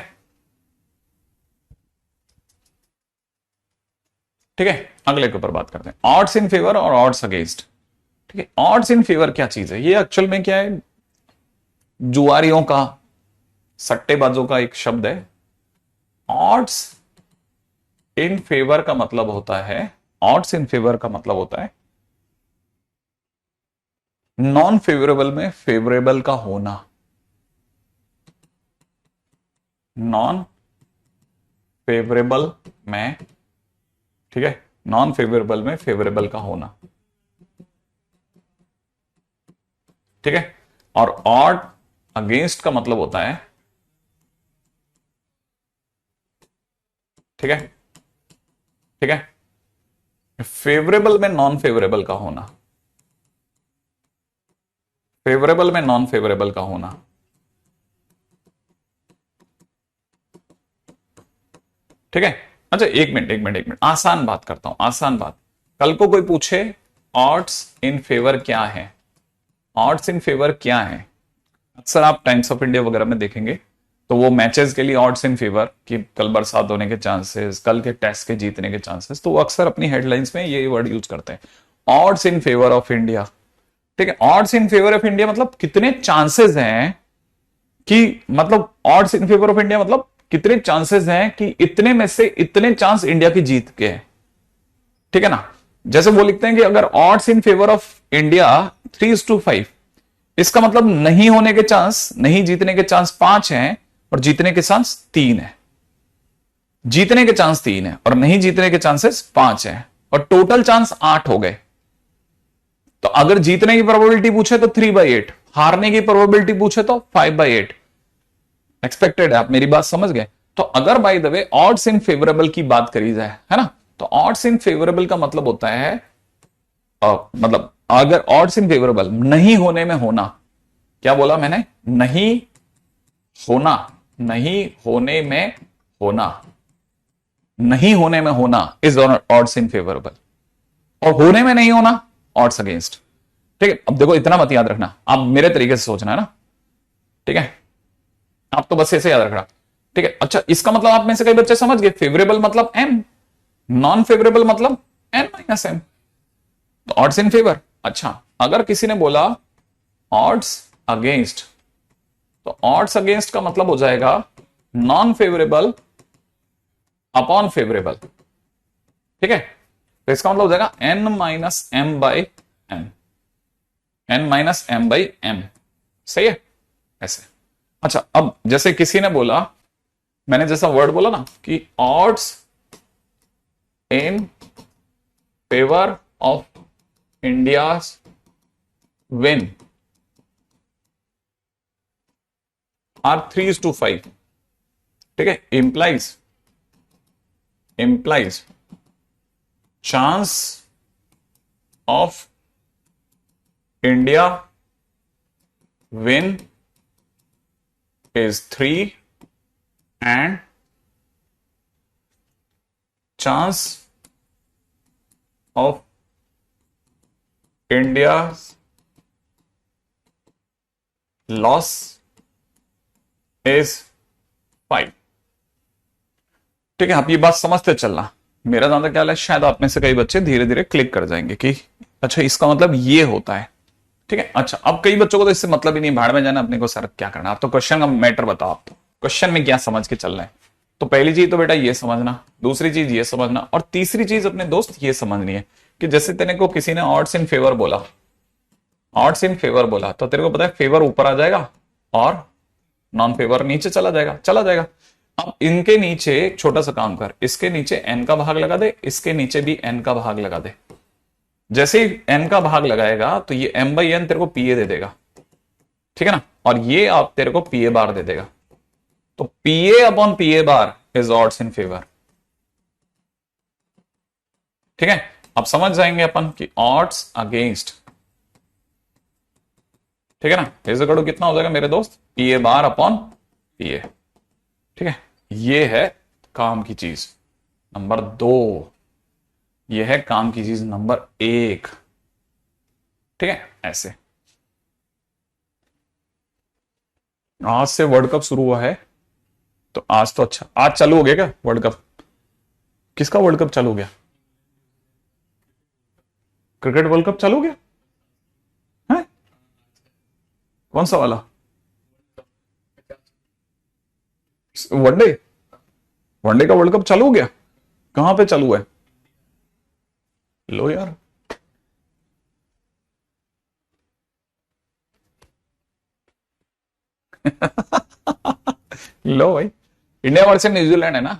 A: ठीक है, अगले के ऊपर बात करते हैं, ऑड्स इन फेवर और ऑड्स अगेंस्ट। ठीक है, ऑड्स इन फेवर क्या चीज है, ये एक्चुअल में क्या है, जुआरियों का, सट्टेबाजों का एक शब्द है। ऑड्स इन फेवर का मतलब होता है, ऑड्स इन फेवर का मतलब होता है नॉन फेवरेबल में फेवरेबल का होना, नॉन फेवरेबल में, ठीक है, नॉन फेवरेबल में फेवरेबल का होना। ठीक है, और ऑड अगेंस्ट का मतलब होता है, ठीक है, ठीक है, फेवरेबल में नॉन फेवरेबल का होना, फेवरेबल में नॉन फेवरेबल का होना। ठीक है, अच्छा, एक मिनट एक मिनट एक मिनट, आसान बात करता हूं, आसान बात। कल को कोई पूछे ऑड्स इन फेवर क्या है, ऑड्स इन फेवर क्या है, अक्सर आप टाइम्स ऑफ इंडिया वगैरह में देखेंगे तो वो मैचेस के लिए ऑड्स इन फेवर कि कल बरसात होने के चांसेस, कल के टेस्ट के जीतने के चांसेस, तो वो अक्सर अपनी हेडलाइंस में ये वर्ड यूज करते हैं, odds in favour of India. ठीक है, odds in favour of India मतलब कितने चांसेस हैं कि, मतलब odds in favour of India मतलब कितने चांसेस हैं कि इतने में से इतने चांस इंडिया की जीत के हैं। ठीक है ना, जैसे वो लिखते हैं कि अगर odds in favour of India 3:5, इसका मतलब नहीं होने के चांस, नहीं जीतने के चांस 5 हैं और जीतने के चांस 3 है, जीतने के चांस 3 है और नहीं जीतने के चांसेस 5 है और टोटल चांस 8 हो गए। तो अगर जीतने की प्रोबेबिलिटी पूछे तो 3/8, हारने की प्रोबेबिलिटी पूछे तो 5/8 एक्सपेक्टेड है। आप मेरी बात समझ गए। तो अगर by the way odds in favourable की बात करी जाए, है ना, तो ऑड्स इन फेवरेबल का मतलब होता है मतलब अगर ऑड्स इन फेवरेबल नहीं होने में होना, क्या बोला मैंने, नहीं होना, नहीं होने में होना, नहीं होने में होना इज ऑड्स इन फेवरेबल, और होने में नहीं होना ऑड्स अगेंस्ट। ठीक है, अब देखो इतना मत याद रखना, आप मेरे तरीके से सोचना है ना। ठीक है, आप तो बस ऐसे याद रखना। ठीक है, अच्छा इसका मतलब आप में से कई बच्चे समझ गए, फेवरेबल मतलब एम, नॉन फेवरेबल मतलब n-m, तो ऑड्स इन फेवर। अच्छा अगर किसी ने बोला ऑड्स अगेंस्ट, तो ऑड्स अगेंस्ट का मतलब हो जाएगा नॉन फेवरेबल अपॉन फेवरेबल। ठीक है, तो इसका मतलब हो जाएगा n-m/m, n-m/m। सही है ऐसे। अच्छा अब जैसे किसी ने बोला, मैंने जैसा वर्ड बोला ना कि odds in favour of India's win are 3:5। ठीक है, implies chance of India win is 3 and chance of India's loss is 5। ठीक है, आप ये बात समझते चलना। मेरा ज्यादा ख्याल है शायद आप में से कई बच्चे धीरे धीरे क्लिक कर जाएंगे कि अच्छा इसका मतलब ये होता है। ठीक है, अच्छा अब कई बच्चों को तो इससे मतलब ही नहीं, भाड़ में जाना, अपने को सर क्या करना, आप तो क्वेश्चन का मैटर बताओ, आप तो क्वेश्चन में क्या समझ के चल रहे हैं। तो पहली चीज तो बेटा ये समझना, दूसरी चीज ये समझना, और तीसरी चीज अपने दोस्त ये समझनी है कि जैसे तेरे को किसी ने ऑड्स इन फेवर बोला, ऑड्स इन फेवर बोला, तो तेरे को पता है फेवर ऊपर आ जाएगा और नॉन फेवर नीचे चला जाएगा, चला जाएगा। अब इनके नीचे एक छोटा सा काम कर, इसके नीचे एन का भाग लगा दे, इसके नीचे भी एन का भाग लगा दे। जैसे ही एन का भाग लगाएगा तो ये m/n तेरे को पीए दे देगा। ठीक है ना, और ये आप तेरे को पीए बार दे देगा। तो P A upon P A bar is odds in favour. ठीक है, अब समझ जाएंगे अपन कि ऑड्स अगेंस्ट, ठीक है ना, इज इक्वल टू कितना हो जाएगा मेरे दोस्त, पीए बार अपॉन पीए। ठीक है, ये है काम की चीज नंबर 2, ये है काम की चीज नंबर 1। ठीक है, ऐसे आज से वर्ल्ड कप शुरू हुआ है, तो आज तो अच्छा, आज चालू हो गया क्या वर्ल्ड कप? किसका वर्ल्ड कप चालू हो गया? क्रिकेट वर्ल्ड कप चालू हो गया है? कौन सा वाला? वनडे, वनडे का वर्ल्ड कप चालू हो गया? कहां पे चालू है? लो यार, लो भाई, इंडिया वर्सेस न्यूजीलैंड है ना?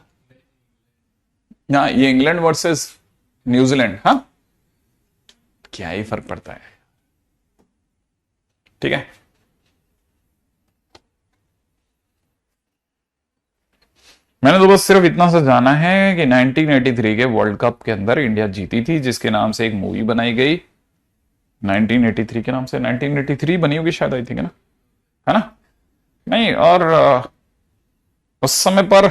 A: हाँ, ये इंग्लैंड वर्सेस न्यूजीलैंड। हाँ, क्या ही फर्क पड़ता है। ठीक है, मैंने तो बस सिर्फ इतना सा जाना है कि 1983 के वर्ल्ड कप के अंदर इंडिया जीती थी, जिसके नाम से एक मूवी बनाई गई 1983 के नाम से, 1983 बनी होगी शायद, आई थिंक, है ना? नहीं, और उस समय पर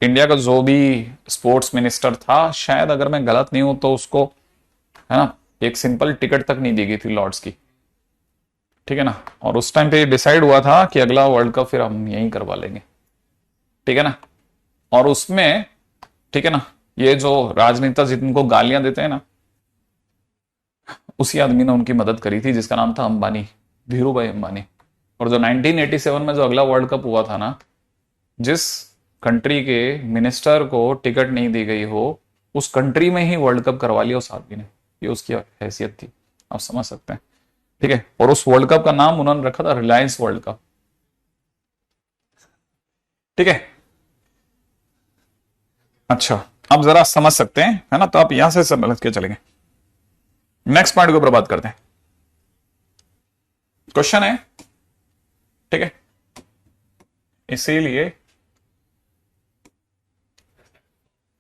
A: इंडिया का जो भी स्पोर्ट्स मिनिस्टर था, शायद अगर मैं गलत नहीं हूं तो उसको है ना, एक सिंपल टिकट तक नहीं दी गई थी लॉर्ड्स की, ठीक है ना। और उस टाइम पे डिसाइड हुआ था कि अगला वर्ल्ड कप फिर हम यहीं करवा लेंगे, ठीक है ना। और उसमें, ठीक है ना, ये जो राजनेता जिनको गालियां देते हैं ना, उसी आदमी ने उनकी मदद करी थी जिसका नाम था अंबानी, धीरू भाई अंबानी। और जो 1987 में जो अगला वर्ल्ड कप हुआ था ना, जिस कंट्री के मिनिस्टर को टिकट नहीं दी गई हो, उस कंट्री में ही वर्ल्ड कप करवा लिया उस आदमी ने, ये उसकी हैसियत थी, आप समझ सकते हैं, ठीक है। और उस वर्ल्ड कप का नाम उन्होंने रखा था रिलायंस वर्ल्ड कप, ठीक है। अच्छा, आप जरा समझ सकते हैं, है ना, तो आप यहां से समझ के चलेंगे। नेक्स्ट पॉइंट के ऊपर बात करते हैं। क्वेश्चन है, ठीक है, इसीलिए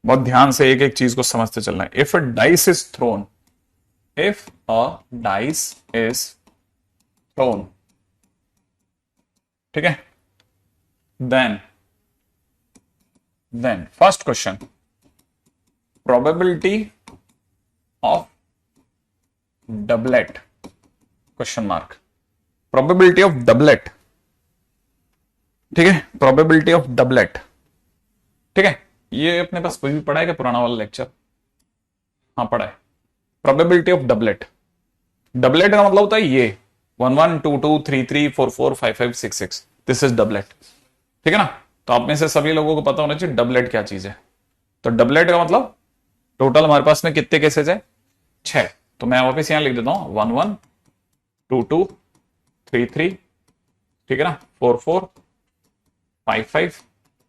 A: बहुत ध्यान से एक एक चीज को समझते चलना है। If a dice is thrown, if a dice is thrown, ठीक है, then first question, probability of doublet, question mark, probability of doublet, ठीक है, प्रोबेबिलिटी ऑफ डबलेट, ठीक है। ये अपने पास कोई भी पढ़ा है क्या, पुराना वाला लेक्चर? हाँ पढ़ा है। प्रोबेबिलिटी ऑफ डबलेट, डबलेट का मतलब होता है ये 1 1 2 2 3 3 4 4 5 5 6 6, दिस इज डबलेट, ठीक है ना। तो आप में से सभी लोगों को पता होना चाहिए डबलेट क्या चीज है। तो डबलेट का मतलब टोटल हमारे पास में कितने केसेस है, 6। तो मैं वापस यहां लिख देता हूं 1 1 2 2 3 3, ठीक है ना, 4 4 5 5,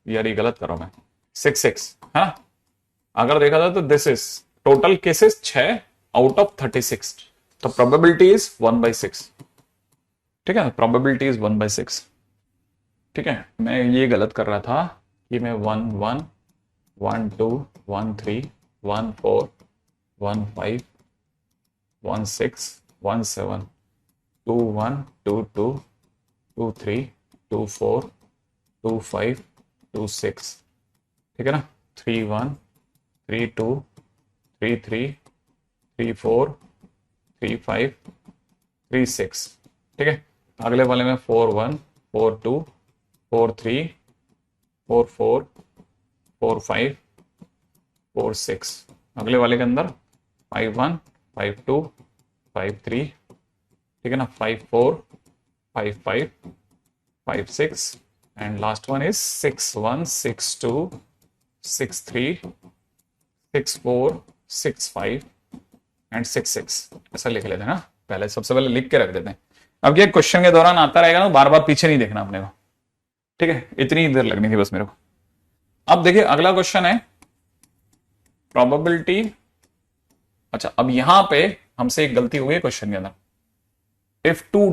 A: यार ये गलत कर रहा हूं मैं, 6 6, है ना। अगर देखा जाए तो this is total cases 6 out of 36, तो प्रोबेबिलिटी इज 1/6, ठीक है, प्रोबेबिलिटी इज 1/6, ठीक है। मैं ये गलत कर रहा था कि मैं 1 1 1 2 1 3 1 4 1 5 1 6 1 7 2 1 2 2 2 3 2 4 2 5 2 6, ठीक है ना, 3 1 3 2 3 3 3 4 3 5 3 6, ठीक है। अगले वाले में 4 1 4 2 4 3 4 4 4 5 4 6, अगले वाले के अंदर 5 1 5 2 5 3, ठीक है ना, 5 4 5 5 5 6, and last one is 6 1 6 2 6 3 6 4 6 5 and 6 6, ऐसा लिख लेते हैं ना, पहले सबसे पहले लिख के रख देते हैं। अब ये क्वेश्चन के दौरान आता रहेगा ना, बार बार पीछे नहीं देखना अपने को, ठीक है, इतनी ही देर लगनी थी बस मेरे को। अब देखिए अगला क्वेश्चन है प्रोबेबिलिटी। अच्छा, अब यहां पे हमसे एक गलती हुई है क्वेश्चन के अंदर, इफ टू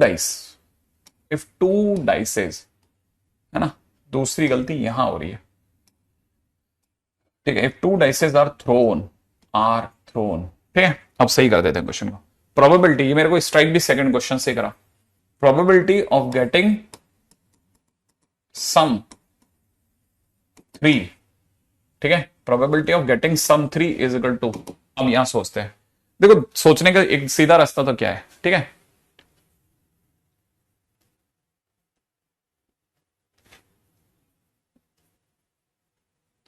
A: डाइसेस, है ना, दूसरी गलती यहां हो रही है, ठीक है। इफ 2 डाइसेस आर थ्रोन, ठीक है। अब सही कर देते हैं क्वेश्चन को। प्रोबेबिलिटी, ये मेरे को स्ट्राइक भी सेकंड क्वेश्चन से करा, प्रोबेबिलिटी ऑफ गेटिंग सम 3, ठीक है, probability of getting sum 3 is equal to, अब यहां सोचते हैं, देखो सोचने का एक सीधा रास्ता तो क्या है, ठीक है,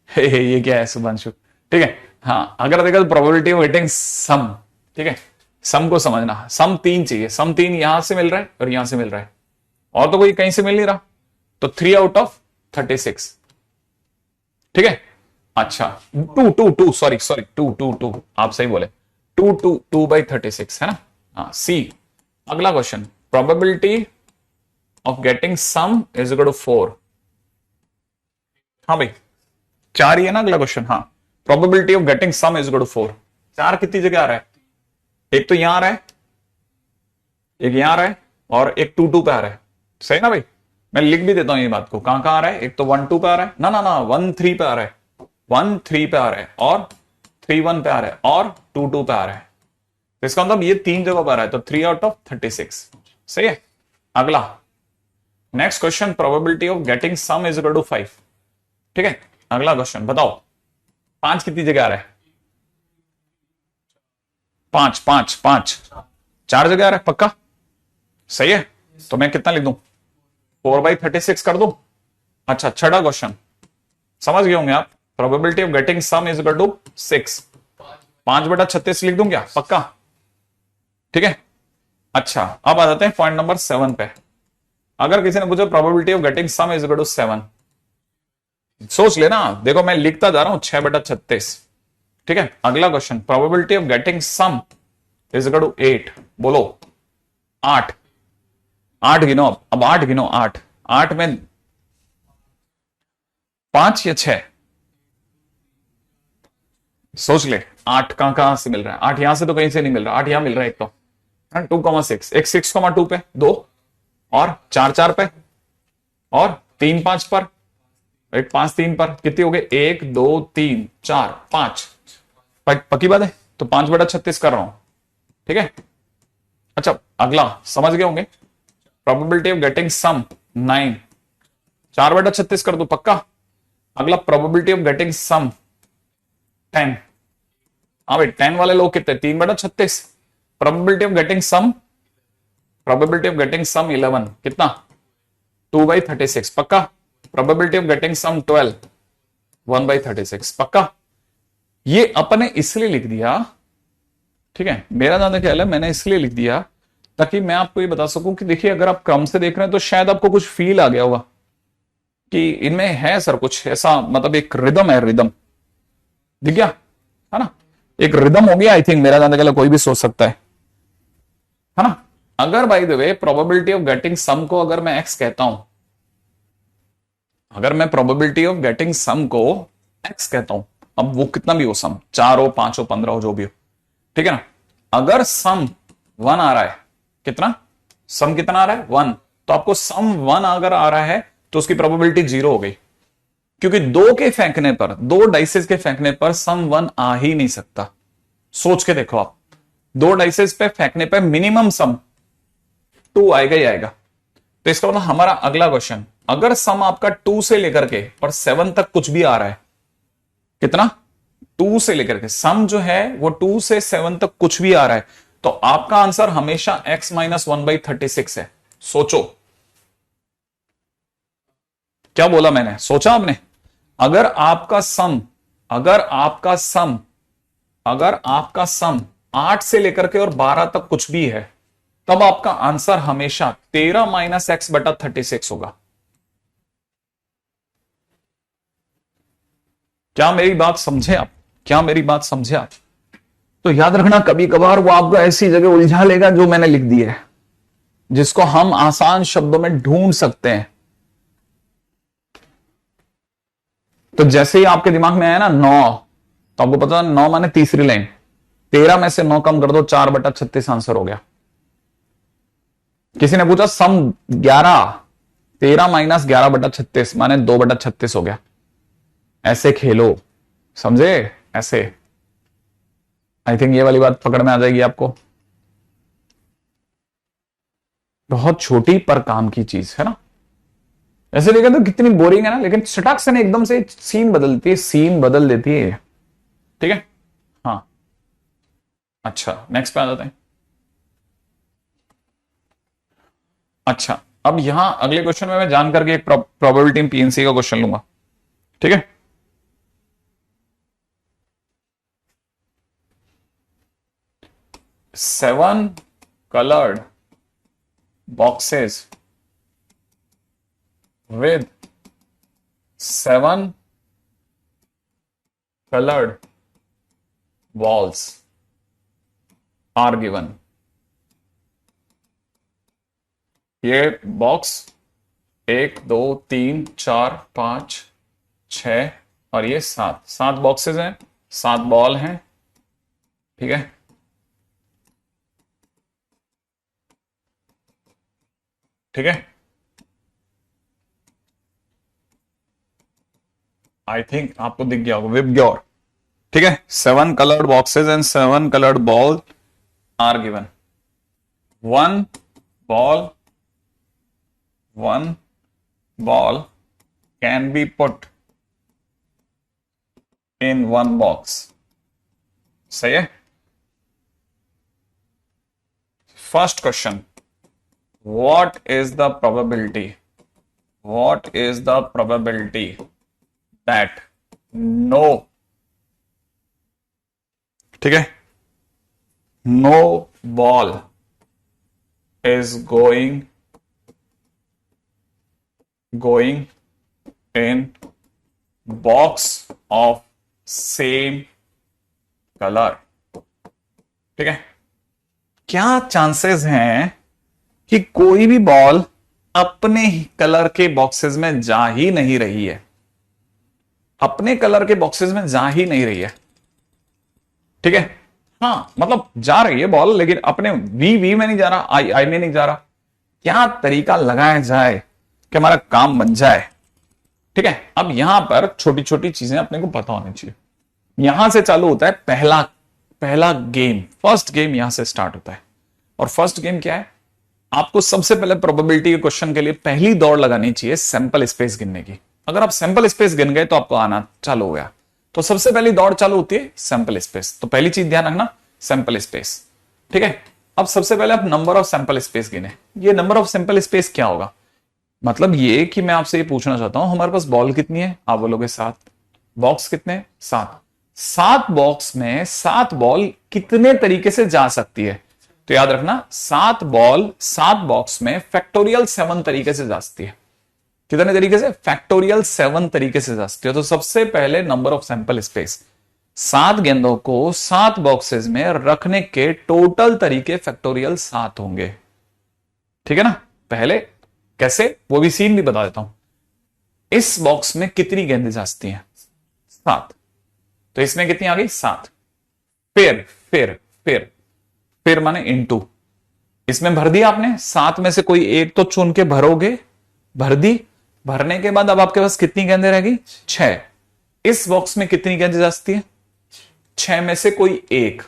A: ये क्या है शुभांशु, ठीक है। हाँ, अगर देखा तो प्रोबेबिलिटी ऑफ गेटिंग सम, ठीक है, सम को समझना, सम 3 चाहिए, सम 3 यहां से मिल रहा है और यहां से मिल रहा है, और तो कोई कहीं से मिल नहीं रहा, तो 3 आउट ऑफ 36, ठीक है। अच्छा, 2 2 2 सॉरी 2 2 2, आप सही बोले, 2 2 2/36, है ना। हाँ, सी अगला question, probability of getting sum is equal to 4, हाँ भाई 4 ही है ना अगला क्वेश्चन, हाँ, probability of getting sum is equal to 4, 4 कितनी जगह आ रहा है, एक तो यहां आ रहा है, एक यहां आ रहा है, और एक 2 2 पे आ रहा है, सही ना भाई। मैं लिख भी देता हूं ये बात को, कहां कहां आ रहा है, एक तो 1 2 पे आ रहा है, ना ना ना 1 3 पे आ रहा है, 1 3 पे आ रहा है, और 3 1 पे आ रहा है, और 2 2 पे आ रहा है, तो इसका मतलब ये 3 जगह पर आ रहा है, तो 3 आउट ऑफ 36, सही है। अगला next question, probability of getting sum is equal to 5, ठीक है। अगला क्वेश्चन बताओ, 5 कितनी जगह आ रहा है, पांच पांच पांच, 4 जगह आ रहा है पक्का? सही है। तो मैं कितना लिख दूं? 4/36 कर दूं? अच्छा, छठा क्वेश्चन समझ गए होंगे आप। Probability of getting sum is equal to 6, 5/36 लिख दूं क्या? पक्का? ठीक है। अच्छा, अब आ जाते हैं पॉइंट नंबर 7 पे। अगर किसी ने पूछा probability of getting sum is equal to 7, सोच लेना। देखो मैं लिखता जा रहा हूं 6/36। ठीक है, अगला question, probability of getting sum is equal to 8। बोलो 8। 8 गिनो, अब 8 गिनो। 8, 8 में 5 या 6? सोच ले, 8 कहां से मिल रहा है? 8 यहां से तो कहीं से नहीं मिल रहा, 8 यहां मिल रहा है एक तो। 2,6, एक 6,2 पे 2, और 4,4 पे, और 3,5 पर, एक 5,3 पर। कितनी हो गई? 1 2 3 4 5। पक्की बात है, तो 5/36 कर रहा हूं। ठीक है। अच्छा, अगला समझ गए होंगे, प्रोबेबिलिटी ऑफ गेटिंग सम 9, 4/36 कर दो पक्का? अगला प्रोबेबिलिटी ऑफ गेटिंग सम 10। हाँ भाई, 10 वाले लोग कितने? 3/36। Probability of getting sum, probability of getting sum 11, कितना? 2/36 पक्का? प्रोबेबिलिटी ऑफ गेटिंग सम 12, 1/36 पक्का? ये अपने इसलिए लिख दिया, ठीक है, मेरा ज्यादा ख्याल है मैंने इसलिए लिख दिया ताकि मैं आपको ये बता सकूं कि देखिए अगर आप क्रम से देख रहे हैं तो शायद आपको कुछ फील आ गया होगा कि इनमें है सर कुछ ऐसा, मतलब एक रिदम है, रिदम दिख गया है ना? एक रिदम हो गया आई थिंक, मेरा जानने के लिए कोई भी सोच सकता है ना? अगर by the way probability of getting sum को अगर मैं एक्स कहता हूं, अगर मैं प्रोबेबिलिटी ऑफ गेटिंग सम को एक्स कहता हूं, अब वो कितना भी हो सम, 4 हो 5 हो 15 हो जो भी हो, ठीक है ना? अगर सम 1 आ रहा है, कितना सम कितना आ रहा है? 1, तो आपको सम 1 अगर आ रहा है तो उसकी प्रोबेबिलिटी 0 हो गई, क्योंकि दो के फेंकने पर, दो डाइसेस के फेंकने पर सम 1 आ ही नहीं सकता। सोच के देखो आप, दो डाइसेस पे फेंकने पर मिनिमम सम 2 आएगा ही आएगा। तो इसका मतलब हमारा अगला क्वेश्चन, अगर सम आपका 2 से लेकर के और 7 तक कुछ भी आ रहा है, कितना? 2 से लेकर के सम जो है वो 2 से 7 तक कुछ भी आ रहा है, तो आपका आंसर हमेशा x माइनस 1/36 है। सोचो क्या बोला मैंने, सोचा आपने? अगर आपका सम, अगर आपका सम, अगर आपका सम 8 से लेकर के और 12 तक कुछ भी है, तब आपका आंसर हमेशा 13 माइनस x/36 होगा। क्या मेरी बात समझे आप? क्या मेरी बात समझे आप? तो याद रखना, कभी कभार वो आपको ऐसी जगह उलझा लेगा जो मैंने लिख दी है, जिसको हम आसान शब्दों में ढूंढ सकते हैं। तो जैसे ही आपके दिमाग में आया ना 9, तो आपको पता 9 माने तीसरी लाइन, 13 में से 9 कम कर दो, 4/36 आंसर हो गया। किसी ने पूछा सम 11, 13 माइनस 11/36 माने 2/36 हो गया। ऐसे खेलो, समझे? ऐसे आई थिंक ये वाली बात पकड़ में आ जाएगी आपको। बहुत छोटी पर काम की चीज है ना? ऐसे देखें तो कितनी बोरिंग है ना, लेकिन चटाक से एकदम से सीन बदलती है, सीन बदल देती है। ठीक है, हाँ। अच्छा, नेक्स्ट पे आ जाते हैं। अच्छा, अब यहां अगले क्वेश्चन में मैं जान करके एक प्रोबेबिलिटी पीएनसी का क्वेश्चन लूंगा। ठीक है, seven coloured boxes with 7 colored balls are given। ये बॉक्स 1 2 3 4 5 6 और ये 7 बॉक्सेस हैं, 7 बॉल हैं। ठीक है, ठीक है, आई थिंक आपको दिख गया होगा, विबग्योर। ठीक है, 7 colored boxes and 7 colored ball are given। one ball one ball can be put in one box। सही है? First question, what is the probability, what is the probability that no, ठीक है, no ball is going in box of same colour, ठीक है। क्या chances हैं कि कोई भी बॉल अपने ही कलर के बॉक्सेस में जा ही नहीं रही है, अपने कलर के बॉक्सेस में जा ही नहीं रही है, ठीक है। हाँ, मतलब जा रही है बॉल, लेकिन अपने वी में नहीं जा रहा, आई में नहीं जा रहा। क्या तरीका लगाया जाए कि हमारा काम बन जाए, ठीक है। अब यहां पर छोटी छोटी चीजें अपने को पता होनी चाहिए। यहां से चालू होता है पहला गेम, फर्स्ट गेम यहां से स्टार्ट होता है। और फर्स्ट गेम क्या है, आपको सबसे पहले प्रोबेबिलिटी के क्वेश्चन के लिए पहली दौड़ लगानी चाहिए सैंपल स्पेस गिनने की। अगर आप सैंपल स्पेस गिन गए तो आपको आना चालू हो गया। तो सबसे पहली दौड़ चालू होती है सैंपल स्पेस। तो पहली चीज ध्यान रखना, सैंपल स्पेस, ठीक है। अब सबसे पहले आप नंबर ऑफ सैंपल स्पेस गिने। ये नंबर ऑफ सैंपल स्पेस क्या होगा, मतलब ये कि मैं आपसे ये पूछना चाहता हूं, हमारे पास बॉल कितनी है, आप बोलोगे 7, बॉक्स कितने, 7 बॉक्स में 7 बॉल कितने तरीके से जा सकती है। तो याद रखना 7 बॉल 7 बॉक्स में फैक्टोरियल 7 तरीके से जा सकती है। कितने तरीके से, फैक्टोरियल 7 तरीके से जा सकती है। तो सबसे पहले नंबर ऑफ सैंपल स्पेस, 7 गेंदों को 7 बॉक्सेस में रखने के टोटल तरीके फैक्टोरियल 7 होंगे, ठीक है ना। पहले कैसे, वो भी सीन भी बता देता हूं। इस बॉक्स में कितनी गेंदें जा सकती हैं, 7, तो इसमें कितनी आ गई, 7। फिर माने इनटू, इसमें भर दिया आपने, 7 में से कोई एक तो चुन के भरोगे, भर दी, भरने के बाद अब आपके पास कितनी गेंदें रह गई, 6। इस बॉक्स में कितनी गेंदें जा सकती है, 6 में से कोई एक,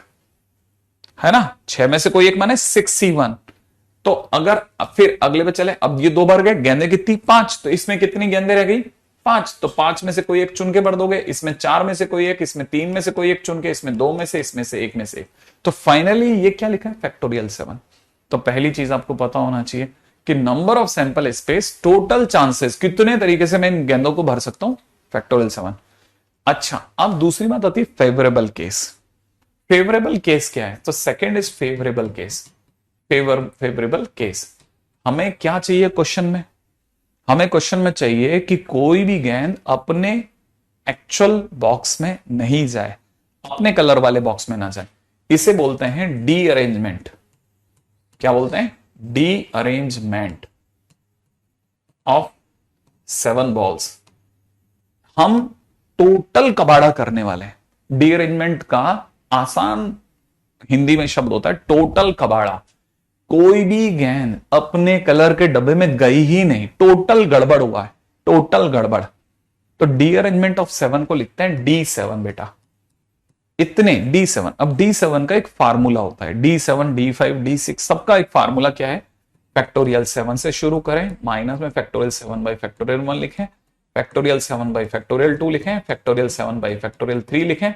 A: है ना, 6 में से कोई एक माने 61। तो अगर फिर अगले पे चले, अब ये 2 भर गए, गेंदें कितनी, 5, तो इसमें कितनी गेंदें रह गई, 5। तो 5 में से कोई एक चुन के भर दोगे, इसमें 4 में से कोई एक, इसमें 3 में से कोई एक चुन के, इसमें 2 में से, इसमें से 1 में से। तो फाइनली ये क्या लिखा है, फैक्टोरियल 7। तो पहली चीज आपको पता होना चाहिए कि number of sample space, total chances, कितने तरीके से मैं इन गेंदों को भर सकता हूं, फैक्टोरियल 7। अच्छा, अब दूसरी बात आती है फेवरेबल केस। फेवरेबल केस क्या है, तो second is favourable case. Favourable case हमें क्या चाहिए क्वेश्चन में, हमें क्वेश्चन में चाहिए कि कोई भी गेंद अपने एक्चुअल बॉक्स में नहीं जाए, अपने कलर वाले बॉक्स में ना जाए। इसे बोलते हैं डी अरेंजमेंट। क्या बोलते हैं, डी अरेंजमेंट ऑफ 7 बॉल्स। हम टोटल कबाड़ा करने वाले हैं। डी अरेंजमेंट का आसान हिंदी में शब्द होता है टोटल कबाड़ा। कोई भी गेंद अपने कलर के डब्बे में गई ही नहीं, टोटल गड़बड़ हुआ है, टोटल गड़बड़। तो डी अरेंजमेंट ऑफ 7 को लिखते हैं D7 बेटा, इतने D7। अब D7 का एक फार्मूला होता है, D7, D5, D6 सबका एक फार्मूला क्या है, फैक्टोरियल 7 से शुरू करें, माइनस में फैक्टोरियल 7 बाई फैक्टोरियल 1 लिखें, फैक्टोरियल 7 बाई फैक्टोरियल 2 लिखें, फैक्टोरियल 7 बाई फैक्टोरियल 3 लिखें,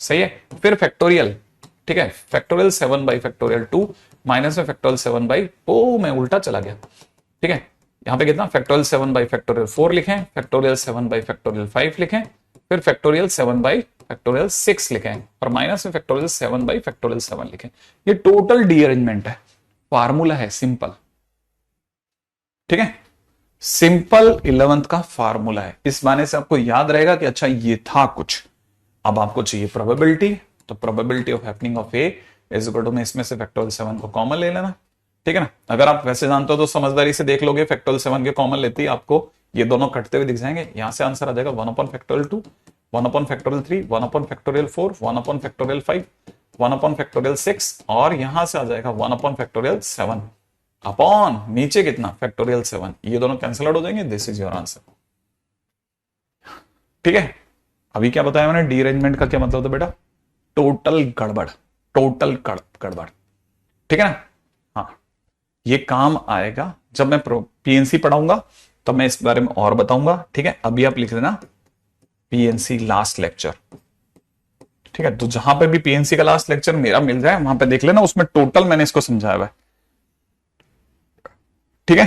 A: सही है। फिर फैक्टोरियल, ठीक है, फैक्टोरियल 7 बाई फैक्टोरियल 2 माइनस में फैक्टोरियल 7 बाई, ओ मैं उल्टा चला गया, ठीक है। यहां पे कितना, फैक्टोरियल 7 बाई फैक्टोरियल 4 लिखें, फैक्टोरियल 7 बाई फैक्टोरियल 5 लिखें, फिर फैक्टोरियल 7 बाई फैक्टोरियल 6 लिखें, और माइनस में फैक्टोरियल 7 बाई फैक्टोरियल 7 लिखें। ये टोटल डी अरेंजमेंट है, फार्मूला है सिंपल, ठीक है। सिंपल 11th का फार्मूला है। इस माने से आपको याद रहेगा कि अच्छा ये था कुछ। अब आपको चाहिए प्रोबेबिलिटी, तो probability of happening of A is equal to, में इसमें से फैक्टोरियल 7 को कॉमन ले लेना, ठीक है ना। अगर आप वैसे जानते हो तो समझदारी से देख लोगे, फैक्टोरियल 7 के कॉमन लेते ही आपको ये दोनों कटते हुए दिख जाएंगे। यहां से आंसर आ जाएगा 1 upon factorial 2, 1 upon factorial 3, 1 upon factorial 4, 1 upon factorial 5, 1 upon factorial 6, और यहां से आ जाएगा 1 अपॉन फैक्टोरियल 7 अपॉन नीचे कितना, फैक्टोरियल 7। ये दोनों कैंसिल आउट हो जाएंगे, दिस इज योर आंसर, ठीक है। अभी क्या बताया मैंने, डी अरेंजमेंट का क्या मतलब था बेटा, टोटल गड़बड़, टोटल गड़बड़, ठीक है ना। हाँ, ये काम आएगा जब मैं पीएनसी पढ़ाऊंगा, तब मैं इस बारे में और बताऊंगा, ठीक है। अभी आप लिख देना पीएनसी लास्ट लेक्चर, ठीक है। तो जहां पे भी पीएनसी का लास्ट लेक्चर मेरा मिल जाए वहां पे देख लेना, उसमें टोटल मैंने इसको समझाया हुआ है, ठीक है,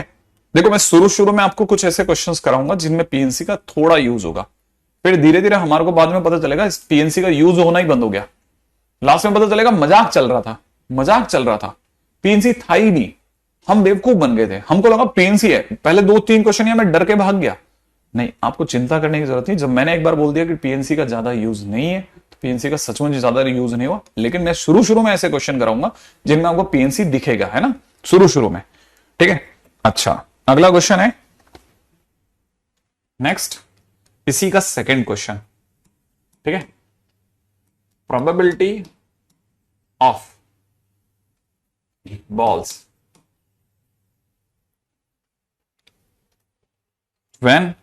A: देखो मैं शुरू शुरू में आपको कुछ ऐसे क्वेश्चंस कराऊंगा जिनमें पीएनसी का थोड़ा यूज होगा, फिर धीरे धीरे हमारे को बाद में पता चलेगा इस पीएनसी का यूज होना ही बंद हो गया। लास्ट में पता चलेगा मजाक चल रहा था, मजाक चल रहा था, पीएनसी था ही नहीं। हम बेवकूफ बन गए थे, हमको लगा पीएनसी है, पहले 2-3 क्वेश्चन या मैं डर के भाग गया। नहीं, आपको चिंता करने की जरूरत नहीं। जब मैंने एक बार बोल दिया कि पीएनसी का ज्यादा यूज नहीं है, तो पीएनसी का सचमुच ज्यादा यूज नहीं हुआ। लेकिन मैं शुरू शुरू में ऐसे क्वेश्चन कराऊंगा जिनमें आपको पीएनसी दिखेगा, है ना, शुरू शुरू में। ठीक है, अच्छा अगला क्वेश्चन है नेक्स्ट, इसी का सेकंड क्वेश्चन। ठीक है, probability of balls when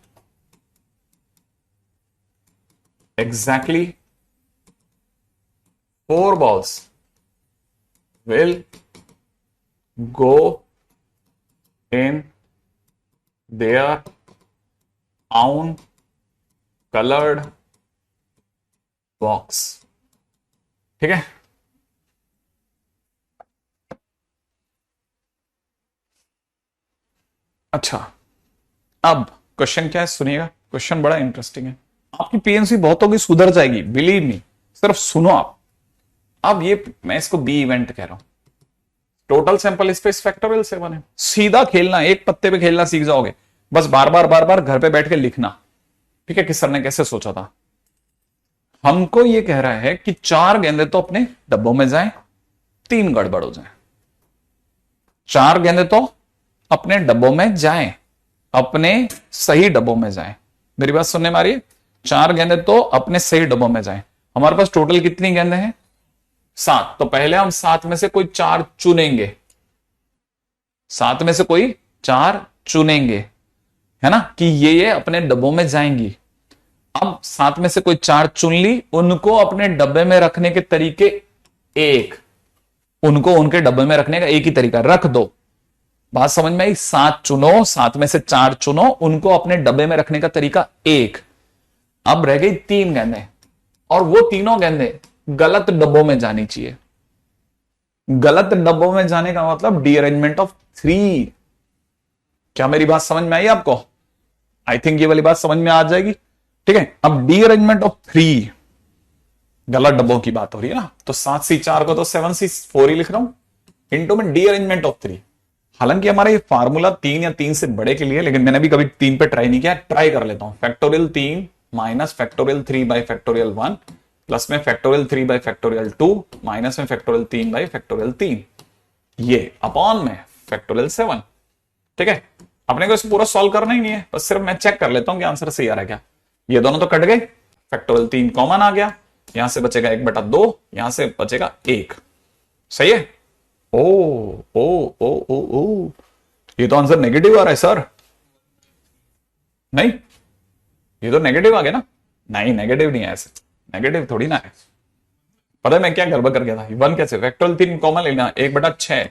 A: exactly 4 balls will go in their own colored box। ठीक है, अच्छा अब क्वेश्चन क्या है सुनिएगा, क्वेश्चन बड़ा इंटरेस्टिंग है। आपकी पीएनसी बहुतों की सुधर जाएगी, बिलीव मी, सिर्फ सुनो आप। अब ये मैं इसको बी इवेंट कह रहा हूं, टोटल सैंपल स्पेस फैक्टोरियल 7 है। सीधा खेलना, एक पत्ते पे खेलना सीख जाओगे, बस बार बार घर पे बैठ के लिखना। ठीक है, कि सर ने कैसे सोचा था। हमको ये कह रहा है कि 4 गेंदे तो अपने डब्बों में जाएं, 3 गड़बड़ हो जाए। 4 गेंदे तो अपने डब्बों में जाएं, अपने सही डब्बों में जाएं। मेरी बात सुनने में आ रही है? 4 गेंदे तो अपने सही डब्बों में जाएं। हमारे पास टोटल कितनी गेंदे हैं? 7। तो पहले हम 7 में से कोई 4 चुनेंगे, 7 में से कोई 4 चुनेंगे, है ना, कि ये अपने डब्बों में जाएंगी। अब 7 में से कोई 4 चुन ली, उनको अपने डब्बे में रखने के तरीके एक, उनको उनके डब्बे में रखने का एक ही तरीका, रख दो। बात समझ में आई? 7 चुनो, 7 में से 4 चुनो, उनको अपने डब्बे में रखने का तरीका एक। अब रह गई 3 गेंदें, और वो तीनों गेंदें गलत डब्बों में जानी चाहिए। गलत डब्बों में जाने का मतलब रीअरेंजमेंट ऑफ 3। क्या मेरी बात समझ में आई आपको? आई थिंक ये वाली बात समझ में आ जाएगी। ठीक है, अब रीअरेंजमेंट ऑफ 3 गलत डब्बों की बात हो रही है ना, तो 7C4 को तो 7C4 ही लिख रहा हूं, इंटू में रीअरेंजमेंट ऑफ 3। हालांकि हमारा ये फार्मूला 3 या 3 से बड़े के लिए, लेकिन मैंने भी कभी 3 पे ट्राई नहीं किया, ट्राई कर लेता हूं। Factorial 3 minus factorial 3 by factorial 1 plus में फैक्टोरियल 3 बाई फैक्टोरियल 2 माइनस में फैक्टोरियल 3 बाई फैक्टोरियल 3, ये अपॉन में फैक्टोरियल 7। ठीक है, अपने को इसे पूरा सॉल्व करना ही नहीं है, बस सिर्फ मैं चेक कर लेता हूं कि आंसर सही आ रहा है क्या। ये दोनों तो कट गए, फैक्टोरियल 3 कॉमन आ गया, यहां से बचेगा 1/2, यहां से बचेगा 1। सही है? ओ ओ ओ ओ ओ, ये तो आंसर नेगेटिव आ रहा है सर। नहीं, ये तो नेगेटिव आ गया ना। नहीं, नेगेटिव नहीं है, ऐसे नेगेटिव थोड़ी ना है। पता है मैं क्या गड़बड़ कर गया था? 1 कैसे, फैक्टोरियल 3 कॉमन लेना, 1/6।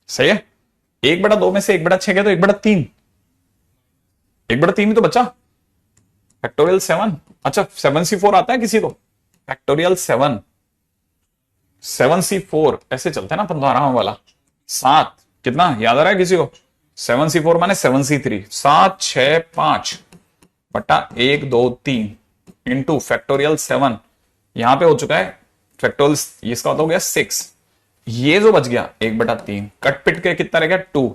A: सही है, 1/2 में से 1/6 गया तो 1/3, 1/3 ही तो बचा। फैक्टोरियल 7, अच्छा 7C4 आता है किसी को? फैक्टोरियल 7C4 ऐसे चलता है ना 15 वाला। 7 कितना याद आ रहा है किसी को? 7C4 माने 7C3, 7 6 5 बटा 1 2 3 इंटू फैक्टोरियल 7, यहां पे हो चुका है फैक्टोरियल, इसका हो गया 6। ये जो बच गया 1/3, कट पिट के कितना रह गया 2।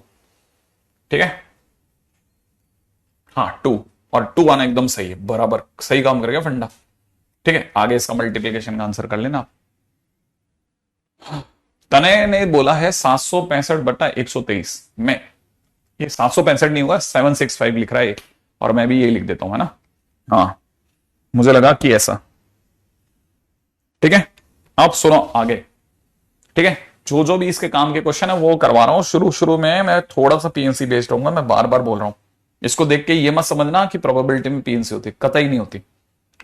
A: ठीक है, हाँ 2, और 2 आना एकदम सही है, बराबर सही काम कर गया फंडा। ठीक है, आगे इसका मल्टीप्लीकेशन का आंसर कर लेना आप। तने ने बोला है 765/123 में, ये 765 नहीं होगा, 765 लिख रहा है, और मैं भी ये लिख देता हूं, है ना। हाँ, मुझे लगा कि ऐसा। ठीक है, अब सुनो आगे। ठीक है, जो जो भी इसके काम के क्वेश्चन है वो करवा रहा हूं। शुरू शुरू में मैं थोड़ा सा पीएनसी बेस्ड रहूंगा, मैं बार बार बोल रहा हूं। इसको देख के ये मत समझना कि प्रोबेबिलिटी में पीएनसी होती, कतई नहीं होती।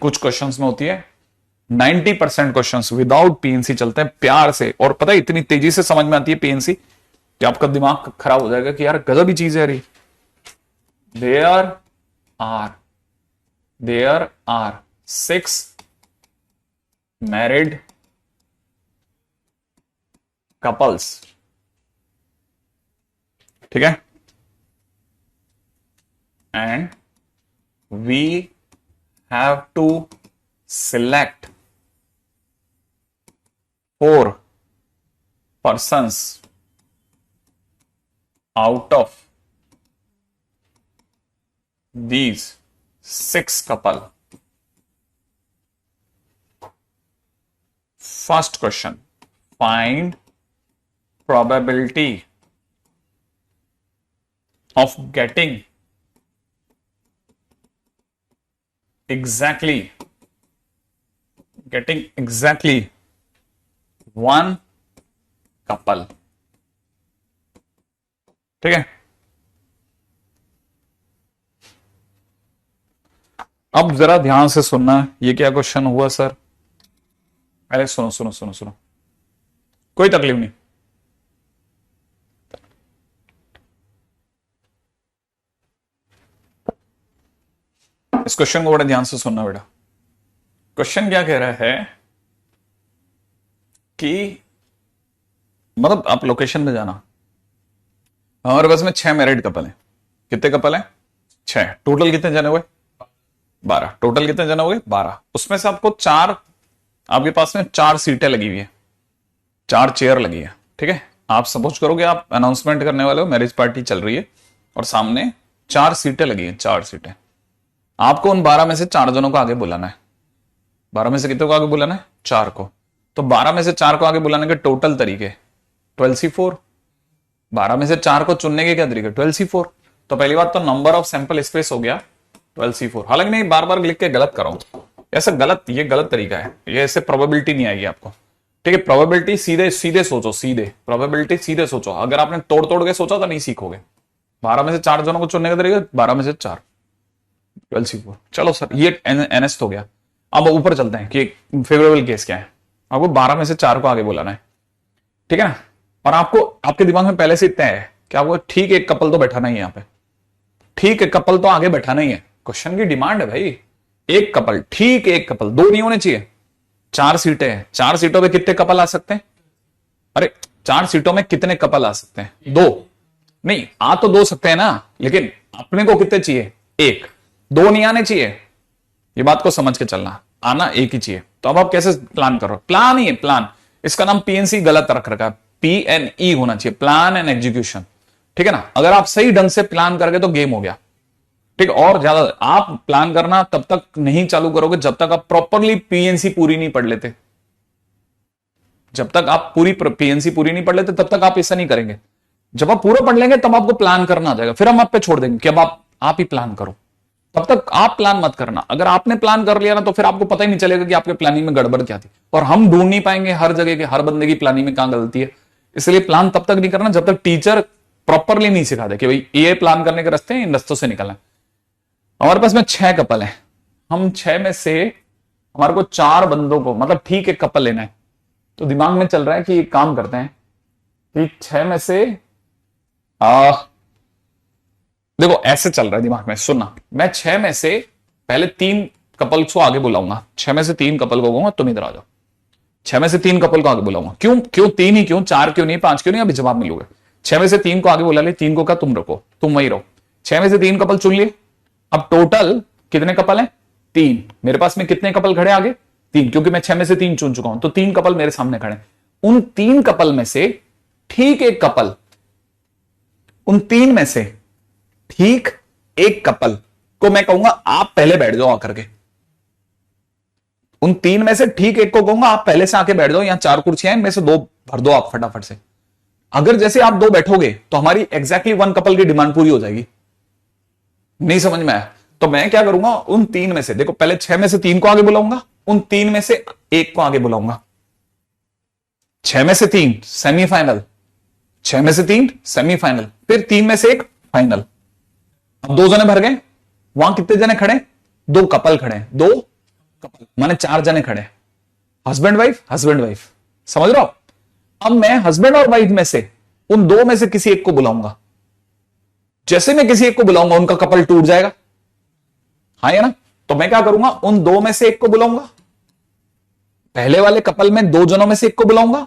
A: कुछ क्वेश्चंस में होती है, 90% क्वेश्चंस विदाउट पीएनसी चलते हैं प्यार से। और पता है इतनी तेजी से समझ में आती है पीएनसी कि आपका दिमाग खराब हो जाएगा कि यार गजब ही चीज है रही। देयर आर 6 मैरिड कपल्स ठीक है, and we have to select 4 persons out of these 6 couple. First question, find probability of getting exactly one couple. ठीक है, अब जरा ध्यान से सुनना, ये क्या क्वेश्चन हुआ सर? अरे सुनो सुनो सुनो सुनो, कोई तकलीफ नहीं। इस क्वेश्चन को बड़े ध्यान से सुनना बेटा। क्वेश्चन क्या कह रहा है कि मतलब आप लोकेशन पे जाना, हमारे पास में 6 मैरिड कपल हैं। कितने कपल हैं? 6। टोटल कितने जने हुए? 12। टोटल कितने जने हुए? 12। उसमें से आपको 4, आपके पास में 4 सीटें लगी हुई है, 4 चेयर लगी है। ठीक है, आप सपोज करोगे आप अनाउंसमेंट करने वाले हो, मैरिज पार्टी चल रही है और सामने 4 सीटें लगी हैं, 4 सीटें। आपको उन 12 में से 4 जनों को आगे बुलाना है। 12 में से कितने को आगे बुलाना है? 4 को। तो 12 में से 4 को आगे बुलाने के टोटल तरीके 12C4। 12 में से 4 को चुनने के क्या तरीके? 12C4। तो पहली बात तो नंबर ऑफ सैंपल स्पेस हो गया 12C4। हालांकि नहीं, बार बार लिख के गलत कर रहा हूं, ऐसा गलत, ये गलत तरीका है, ये ऐसे प्रोबेबिलिटी नहीं आएगी आपको। ठीक है, प्रोबेबिलिटी सीधे सीधे सोचो, सीधे प्रोबेबिलिटी सीधे सोचो। अगर आपने तोड़ तोड़ के सोचा तो नहीं सीखोगे। 12 में से 4 जनों को चुनने का तरीका 12 में से 4 12C4। चलो सर, ये एनएस हो गया। अब ऊपर चलते हैं कि फेवरेबल केस क्या है। आपको 12 में से 4 को आगे बुलाना है, ठीक है ना। और आपको, आपके दिमाग में पहले से इतना है कि आपको ठीक एक कपल तो बैठाना ही है यहाँ पे, ठीक एक कपल तो आगे बैठाना ही है। क्वेश्चन की डिमांड है भाई, एक कपल, ठीक एक कपल, 2 नहीं होने चाहिए। 4 सीटें हैं, 4 सीटों पे कितने कपल आ सकते हैं? अरे 4 सीटों में कितने कपल आ सकते हैं? 2 नहीं, आ तो 2 सकते हैं ना, लेकिन अपने को कितने चाहिए? 1। 2 नहीं आने चाहिए, ये बात को समझ के चलना, आना 1 ही चाहिए। तो अब आप कैसे प्लान करो? प्लान ही है, प्लान। इसका नाम पीएनसी गलत रख रखा है, PNE होना चाहिए, प्लान एंड एग्जीक्यूशन। ठीक है ना, अगर आप सही ढंग से प्लान करके तो गेम हो गया। ठीक, और ज्यादा आप प्लान करना तब तक नहीं चालू करोगे जब तक आप प्रॉपरली पीएनसी पूरी नहीं पढ़ लेते। जब तक आप पूरी पीएनसी पूरी नहीं पढ़ लेते तब तक आप ऐसा नहीं करेंगे। जब आप पूरा पढ़ लेंगे तब आपको प्लान करना आ जाएगा, फिर हम आप पे छोड़ देंगे कि अब आप ही प्लान करो। तब तक आप प्लान मत करना। अगर आपने प्लान कर लिया ना तो फिर आपको पता ही नहीं चलेगा कि आपके प्लानिंग में गड़बड़ क्या थी, और हम ढूंढ नहीं पाएंगे हर जगह के हर बंदे की प्लानिंग में कहां गलती है। इसलिए प्लान तब तक नहीं करना जब तक टीचर प्रॉपरली नहीं सिखा दे कि भाई ये प्लान करने के रास्ते हैं, इन रास्तों से निकलना है। हमारे पास में 6 कपल हैं, हम 6 में से हमारे को 4 बंदों को, मतलब ठीक एक कपल लेना है। तो दिमाग में चल रहा है कि एक काम करते हैं कि 6 में से देखो ऐसे चल रहा है दिमाग में, सुनना। मैं 6 में से पहले 3 कपल को आगे बुलाऊंगा। 6 में से 3 कपल को कहूंगा तुम इधर आ जाओ। 6 में से 3 कपल को आगे बुलाऊंगा। क्यों 3 ही क्यों? 4 क्यों नहीं? 5 क्यों नहीं? अभी जवाब मिलोगे। 6 में से 3 को आगे बुला ले, 3 को कहा तुम रखो, तुम वही रहो। 6 में से 3 कपल चुन लिए। अब टोटल कितने कपल हैं? 3। मेरे पास में कितने कपल खड़े आगे? 3, क्योंकि मैं 6 में से 3 चुन चुका हूं, तो 3 कपल मेरे सामने खड़े। उन 3 कपल में से ठीक एक कपल, उन 3 में से ठीक एक कपल को मैं कहूंगा आप पहले बैठ जाओ आकर के। उन 3 में से ठीक एक को कहूंगा आप पहले से आके बैठ जाओ, यहां 4 कुर्सियां हैं, इनमें से 2 भर दो आप फटाफट से। अगर जैसे आप 2 बैठोगे तो हमारी एग्जैक्टली 1 कपल की डिमांड पूरी हो जाएगी। नहीं समझ में आया? तो मैं क्या करूंगा, उन 3 में से, देखो पहले 6 में से 3 को आगे बुलाऊंगा, उन 3 में से 1 को आगे बुलाऊंगा। 6 में से 3 सेमीफाइनल, 6 में से 3 सेमीफाइनल, फिर 3 में से 1 फाइनल। अब 2 जने भर गए, वहां कितने जने खड़े? 2 कपल खड़े, 2 कपल माने 4 जने खड़े, हस्बैंड वाइफ, हस्बैंड वाइफ। समझ रहे हो? अब मैं हस्बैंड और वाइफ में से उन 2 में से किसी एक को बुलाऊंगा। जैसे मैं किसी एक को बुलाऊंगा उनका कपल टूट जाएगा, हाँ या ना? तो मैं क्या करूंगा, उन 2 में से 1 को बुलाऊंगा, पहले वाले कपल में 2 जनों में से 1 को बुलाऊंगा,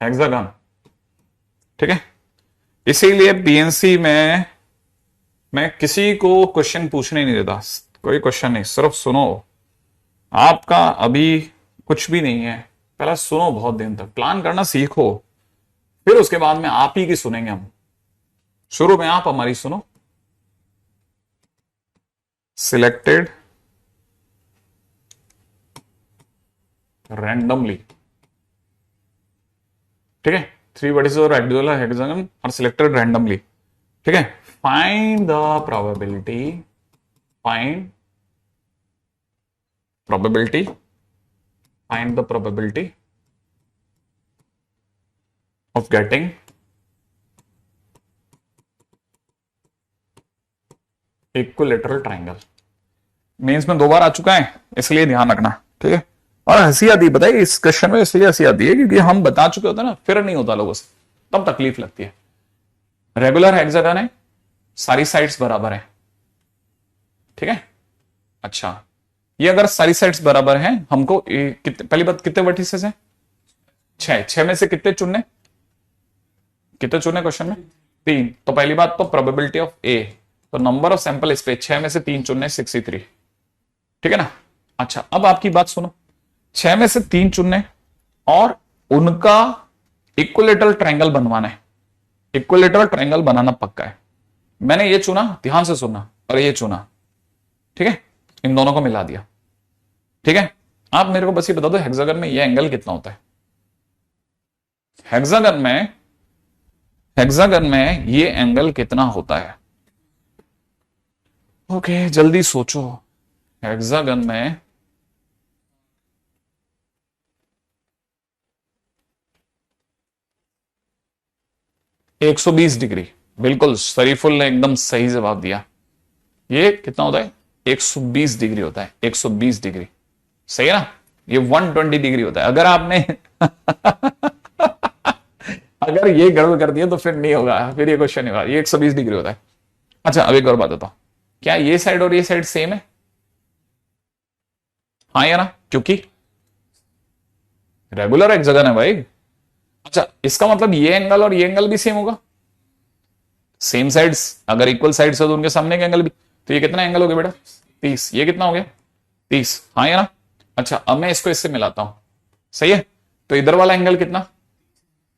A: हेक्सागन, ठीक है। इसीलिए पीएनसी में मैं किसी को क्वेश्चन पूछने नहीं देता, कोई क्वेश्चन नहीं, सिर्फ सुनो। आपका अभी कुछ भी नहीं है, पहले सुनो, बहुत दिन तक प्लान करना सीखो, फिर उसके बाद में आप ही की सुनेंगे हम। शुरू में आप हमारी सुनो। सिलेक्टेड रैंडमली, ठीक है, 3 vertices और rectangular hexagon are selected randomly, ठीक है। Find the probability, find probability, find the probability of getting equilateral triangle. Mains में 2 बार आ चुका है, इसलिए ध्यान रखना, ठीक है। और हंसी आती है, बताइए इस क्वेश्चन में इसलिए हंसी आती है क्योंकि हम बता चुके होते हैं ना, फिर नहीं होता लोगों से, तब तकलीफ लगती है। रेगुलर हेक्सागन है, सारी साइड्स बराबर है, ठीक है। अच्छा, ये अगर सारी साइड्स बराबर हैं, हमको पहली बात कितने वर्टिसेस हैं? 6। 6 में से कितने चुनने, कितने चुनने क्वेश्चन में? 3। तो पहली बात तो प्रोबेबिलिटी ऑफ ए, तो नंबर ऑफ सैंपल इस पे 6 में से 3 चुनने 63, ठीक है ना। अच्छा, अब आपकी बात सुनो, 6 में से 3 चुनने और उनका इक्विलेटरल ट्रायंगल बनवाना है। इक्विलेटरल ट्रायंगल बनाना पक्का है। मैंने ये चुना, ध्यान से सुनना, और ये चुना, ठीक है, इन दोनों को मिला दिया, ठीक है। आप मेरे को बस ये बता दो हेक्सागन में ये एंगल कितना होता है? हेक्सागन में ये एंगल कितना होता है? ओके, जल्दी सोचो। हेक्सागन में एक 120 डिग्री, बिल्कुल शरीफुल ने एकदम सही जवाब दिया। ये कितना होता है? 120 डिग्री होता है, 120 डिग्री, सही है ना। ये 120 डिग्री होता है। अगर आपने अगर ये गड़बड़ कर दिया तो फिर नहीं होगा, फिर ये क्वेश्चन नहीं होगा। ये 120 डिग्री होता है। अच्छा, अब एक और बात बताओ, क्या ये साइड और ये साइड सेम है? हाँ या ना, क्योंकि रेगुलर हेक्सागन है भाई। अच्छा, इसका मतलब ये एंगल और ये एंगल भी सेम होगा। सेम साइड्स अगर इक्वल साइड्स है तो उनके सामने का एंगल भी, तो ये कितना एंगल हो गया बेटा? 30। ये कितना हो गया? 30, हाँ या ना। अच्छा, अब मैं इसको इससे मिलाता हूं, सही है। तो इधर वाला एंगल कितना?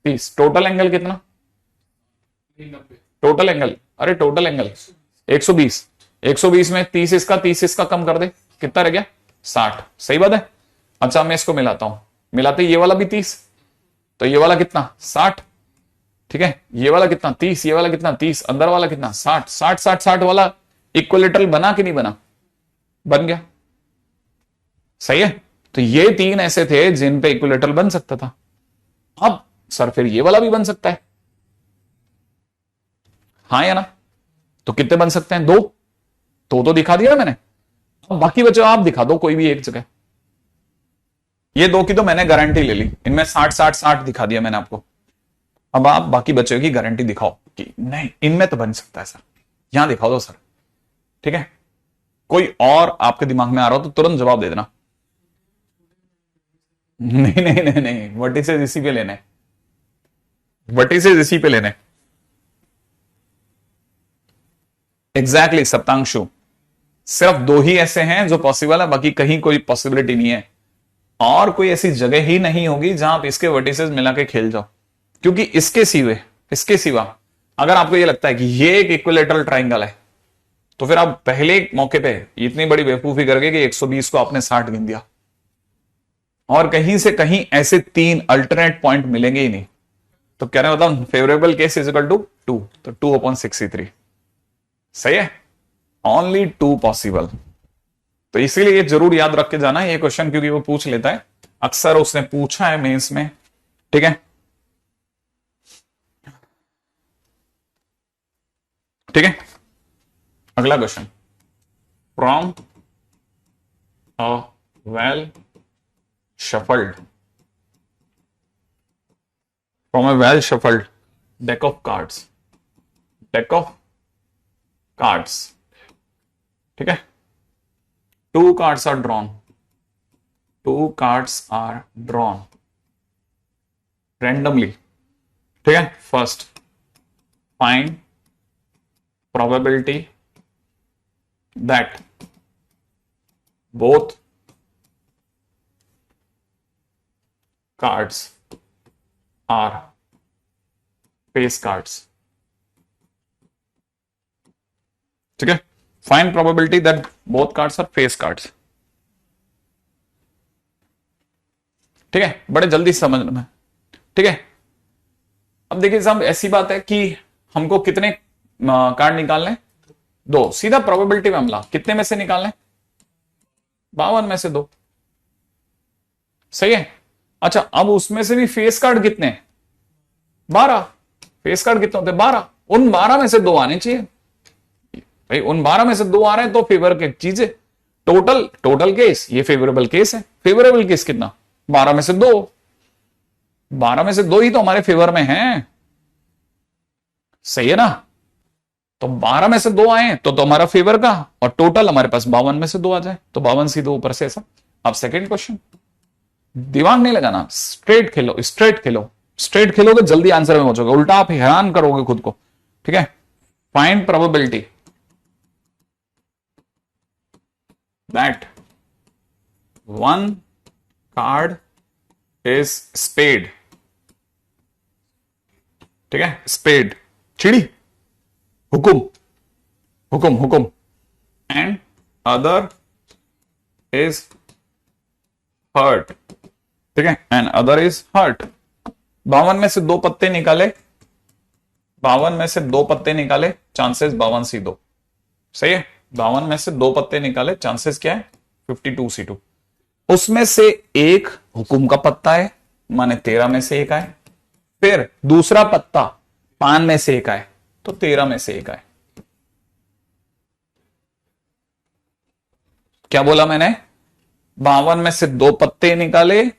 A: 30। टोटल एंगल कितना? टोटल एंगल, अरे टोटल एंगल 120। 120 में 30 इसका, 30 इसका कम कर दे, कितना रह गया? 60, सही बात है। अच्छा, मैं इसको मिलाता हूं, मिलाते ये वाला भी 30, तो ये वाला कितना? 60, ठीक है। ये वाला कितना? 30। ये वाला कितना? 30। अंदर वाला कितना? 60। 60 60 60 वाला इक्विलेटरल बना कि नहीं बना? बन गया, सही है। तो ये 3 ऐसे थे जिन पे इक्विलेटरल बन सकता था। अब सर फिर ये वाला भी बन सकता है, हाँ या ना। तो कितने बन सकते हैं? 2। तो दिखा दिया ना मैंने। अब बाकी बच्चों आप दिखा दो कोई भी एक जगह। ये 2 की तो मैंने गारंटी ले ली, इनमें 60 60 60 दिखा दिया मैंने आपको। अब आप बाकी बच्चों की गारंटी दिखाओ कि नहीं इनमें तो बन सकता है सर, यहां दिखाओ दो सर, ठीक है। कोई और आपके दिमाग में आ रहा हो तो तुरंत जवाब दे देना। नहीं नहीं नहीं नहीं, वर्टिसेस इसी पे लेने, वर्टिसेस इसी पे लेने। एग्जैक्टली सप्तांशु, सिर्फ 2 ही ऐसे हैं जो पॉसिबल है, बाकी कहीं कोई पॉसिबिलिटी नहीं है। और कोई ऐसी जगह ही नहीं होगी जहां आप इसके वर्टिसेस मिला के खेल जाओ, क्योंकि इसके सिवा अगर आपको यह लगता है कि ये एक इक्विलेटरल ट्राइंगल है, तो फिर आप पहले मौके पे इतनी बड़ी बेवकूफी करके कि 120 को आपने 60 गिन दिया, और कहीं से कहीं ऐसे 3 अल्टरनेट पॉइंट मिलेंगे ही नहीं। तो कह रहे बताओ favourable case is equal to 2, तो 2/63, सही है। Only 2 possible. तो इसीलिए ये जरूर याद रख के जाना ये क्वेश्चन, क्योंकि वो पूछ लेता है अक्सर, उसने पूछा है मेंस में, ठीक है। ठीक है, अगला question, from a well shuffled from a well shuffled deck of cards, ठीक है। 2 cards are drawn, 2 cards are drawn randomly, ठीक है। First find probability that both cards are face cards, ठीक है। Find probability that both cards are face cards, ठीक है। बड़े जल्दी समझ में, ठीक है। अब देखिए साहब, ऐसी बात है कि हमको कितने कार्ड निकालने, दो, सीधा प्रोबेबिलिटी में हमला, कितने में से निकालने, 52 में से 2, सही है। अच्छा, अब उसमें से भी फेस कार्ड कितने, 12, फेस कार्ड कितने होते, 12, उन 12 में से 2 आने चाहिए भाई, उन 12 में से 2 आ रहे हैं तो फेवर की चीज है। टोटल केस, ये फेवरेबल केस है। फेवरेबल केस कितना, 12 में से 2, 12 में से 2 ही तो हमारे फेवर में है, सही है ना। तो 12 में से 2 आए तो हमारा फेवर का, और टोटल हमारे पास 52 में से 2 आ जाए, तो 52 सीधे ऊपर से ऐसा। अब सेकंड क्वेश्चन, दिमाग नहीं लगाना, स्ट्रेट खेलो, स्ट्रेट खेलो, स्ट्रेट खेलोगे जल्दी आंसर में पहुंचोगे, उल्टा आप हैरान करोगे खुद को, ठीक है। Find probability that one card is spade, ठीक है। स्पेड, चिड़ी, हुकुम, हुकुम, हुकुम, एंड अदर इज हर्ट, ठीक है, एंड अदर इज हर्ट। 52 में से 2 पत्ते निकाले, 52 में से 2 पत्ते निकाले, चांसेस 52C2, सही है। 52 में से 2 पत्ते निकाले, चांसेस क्या है, 52C2। उसमें से एक हुकुम का पत्ता है, माने 13 में से 1 आए, फिर दूसरा पत्ता 5 में से 1 आए, तो 13 में से 1 आए। क्या बोला मैंने, 52 में से 2 पत्ते निकाले,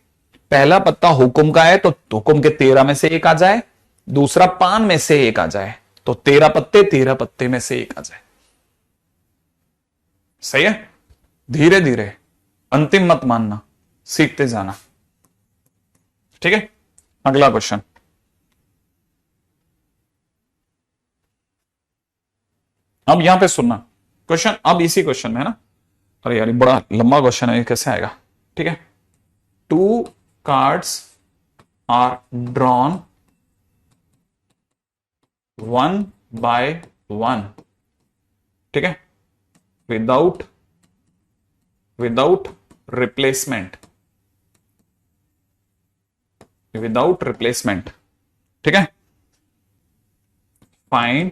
A: पहला पत्ता हुकुम का है तो हुकुम के 13 में से 1 आ जाए, दूसरा 5 में से 1 आ जाए, तो 13 पत्ते में से 1 आ जाए, सही है। धीरे धीरे, अंतिम मत मानना, सीखते जाना, ठीक है। अगला क्वेश्चन, अब यहां पे सुनना क्वेश्चन, अब इसी क्वेश्चन में है ना, अरे यार बड़ा लंबा क्वेश्चन है, कैसे आएगा, ठीक है। 2 कार्ड्स आर ड्रॉन 1 by 1, ठीक है, विदाउट रिप्लेसमेंट, विदाउट रिप्लेसमेंट, ठीक है। Find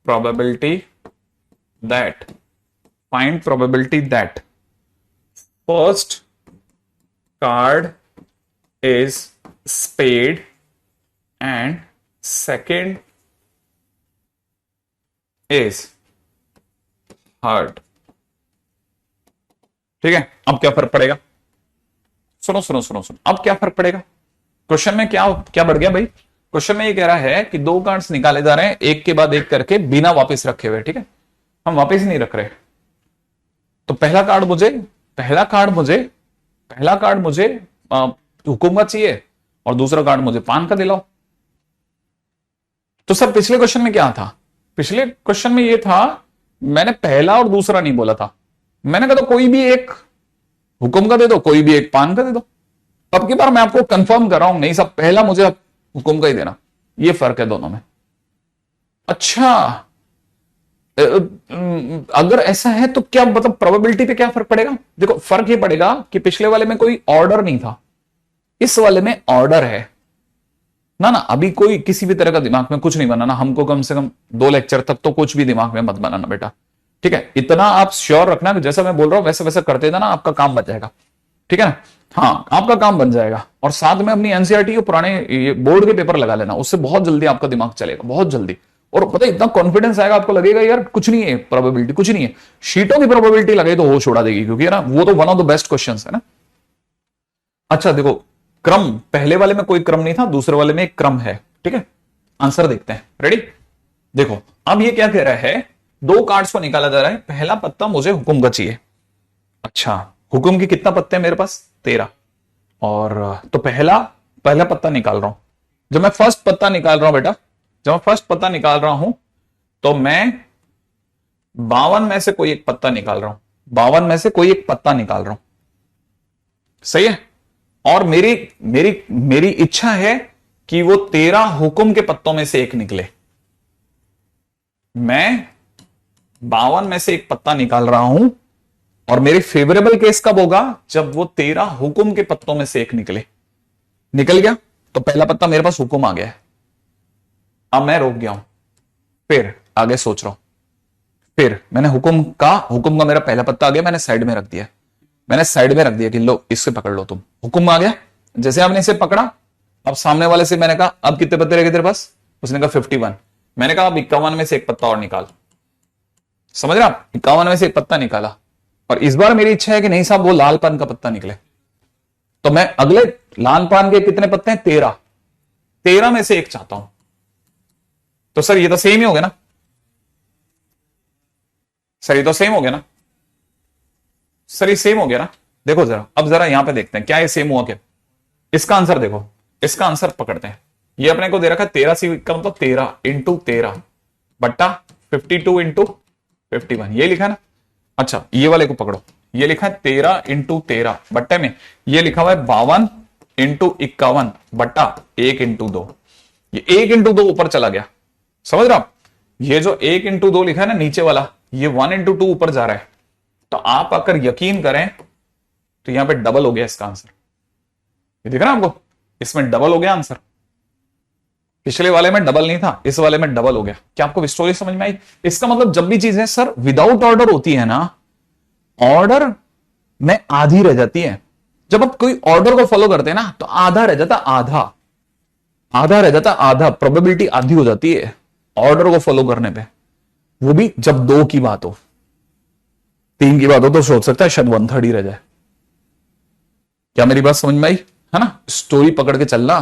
A: probability that first card is spade and second is heart, ठीक है। अब क्या फर्क पड़ेगा, सुनो सुनो सुनो सुनो, अब क्या फर्क पड़ेगा, क्वेश्चन में क्या बढ़ गया भाई। क्वेश्चन में ये कह रहा है कि 2 कार्ड्स निकाले जा रहे हैं एक के बाद एक करके, बिना वापस रखे हुए, ठीक है। हम वापस नहीं रख रहे, तो पहला कार्ड मुझे हुकुम का चाहिए, और दूसरा कार्ड मुझे पान का दिलाओ। तो सर पिछले क्वेश्चन में क्या था, पिछले क्वेश्चन में ये था, मैंने पहला और दूसरा नहीं बोला था, मैंने कहा तो कोई भी एक हुकुम का दे दो, कोई भी एक पान का दे दो। अब की बार मैं आपको कंफर्म कर रहा हूं, नहीं सब पहला मुझे हुकुम का ही देना, ये फर्क है दोनों में। अच्छा, अगर ऐसा है तो क्या मतलब प्रोबेबिलिटी पे क्या फर्क पड़ेगा, देखो फर्क ये पड़ेगा कि पिछले वाले में कोई ऑर्डर नहीं था, इस वाले में ऑर्डर है ना। अभी कोई किसी भी तरह का दिमाग में कुछ नहीं बनाना, हमको कम से कम 2 लेक्चर तक तो कुछ भी दिमाग में मत बनाना बेटा, ठीक है। इतना आप श्योर रखना कि जैसा मैं बोल रहा हूं वैसे वैसे करते जाना, आपका काम बन जाएगा, ठीक है ना। हाँ, आपका काम बन जाएगा, और साथ में अपनी एनसीईआरटी के पुराने ये बोर्ड के पेपर लगा लेना, उससे बहुत जल्दी आपका दिमाग चलेगा, बहुत जल्दी। और पता है इतना कॉन्फिडेंस आएगा, आपको लगेगा यार कुछ नहीं है प्रोबेबिलिटी, कुछ नहीं है, शीटों की प्रोबेबिलिटी लगे तो होश उड़ा देगी, क्योंकि ना वो तो one of the best questions है ना। अच्छा देखो, क्रम पहले वाले में कोई क्रम नहीं था, दूसरे वाले में एक क्रम है, ठीक है। आंसर देखते हैं, रेडी। देखो अब ये क्या कह रहा है, 2 कार्ड्स को निकाला जा रहा है, पहला पत्ता मुझे हुकुम का चाहिए। अच्छा, हुकुम के कितना पत्ते हैं मेरे पास, 13, और तो पहला पहला पत्ता निकाल रहा हूं, जब मैं फर्स्ट पत्ता निकाल रहा हूं बेटा, जब मैं फर्स्ट पत्ता निकाल रहा हूं तो मैं 52 में से कोई एक पत्ता निकाल रहा हूं, 52 में से कोई एक पत्ता निकाल रहा हूं, सही है। और मेरी मेरी मेरी इच्छा है कि वो 13 हुक्म के पत्तों में से एक निकले। मैं 52 में से एक पत्ता निकाल रहा हूं और मेरे फेवरेबल केस कब होगा, जब वो 13 हुक्म के पत्तों में से एक निकले। निकल गया तो पहला पत्ता मेरे पास हुक्म आ गया है, अब मैं रोक गया हूं, फिर आगे सोच रहा हूं, फिर मैंने हुक्म का मेरा पहला पत्ता आ गया, मैंने साइड में रख दिया, मैंने साइड में रख दिया कि लो इससे पकड़ लो, तुम हुक्म आ गया। जैसे आपने इसे पकड़ा, अब सामने वाले से मैंने कहा अब कितने पत्ते रह गए तेरे पास, उसने कहा 51। मैंने कहा अब 51 में से एक पत्ता और निकाल, समझ रहे आप, 51 में से एक पत्ता निकाला। और इस बार मेरी इच्छा है कि नहीं साहब वो लाल पान का पत्ता निकले, तो मैं अगले लाल पान के कितने पत्ते हैं, 13, 13 में से एक चाहता हूं। तो सर ये तो सेम ही हो गया ना, सर ये तो सेम हो गया ना, सर ये सेम हो गया ना। देखो जरा, अब जरा यहां पे देखते हैं क्या ये सेम हुआ क्या। इसका आंसर देखो, इसका आंसर पकड़ते हैं। ये अपने को दे रखा है 13 सी का मतलब 13 इंटू 13 बट्टा 52 इंटू 51, ये लिखा है ना। अच्छा ये वाले को पकड़ो, ये लिखा है 13 इंटू 13 बट्टे में ये लिखा हुआ है 52 इंटू 51 बट्टा 1 इंटू 2। ये 1 इंटू 2 ऊपर चला गया, समझ रहे आप। ये जो 1 इंटू 2 लिखा है ना नीचे वाला, ये 1 इंटू 2 ऊपर जा रहा है। तो आप अगर यकीन करें तो यहां पे डबल हो गया इसका आंसर, ये दिख रहा है आपको, इसमें डबल हो गया आंसर। पिछले वाले में डबल नहीं था, इस वाले में डबल हो गया। क्या आपको स्टोरी समझ में आई। इसका मतलब जब भी चीजें सर विदाउट ऑर्डर होती है ना, ऑर्डर में आधी रह जाती है। जब आप कोई ऑर्डर को फॉलो करते हैं ना तो आधा रह जाता, आधा आधा रह जाता, आधा प्रोबेबिलिटी आधी हो जाती है ऑर्डर को फॉलो करने पे। वो भी जब 2 की बात हो, 3 की बात हो तो सोच सकता है शायद 1/3 ही रह जाए। क्या मेरी बात समझ में आई है ना। स्टोरी पकड़ के चलना।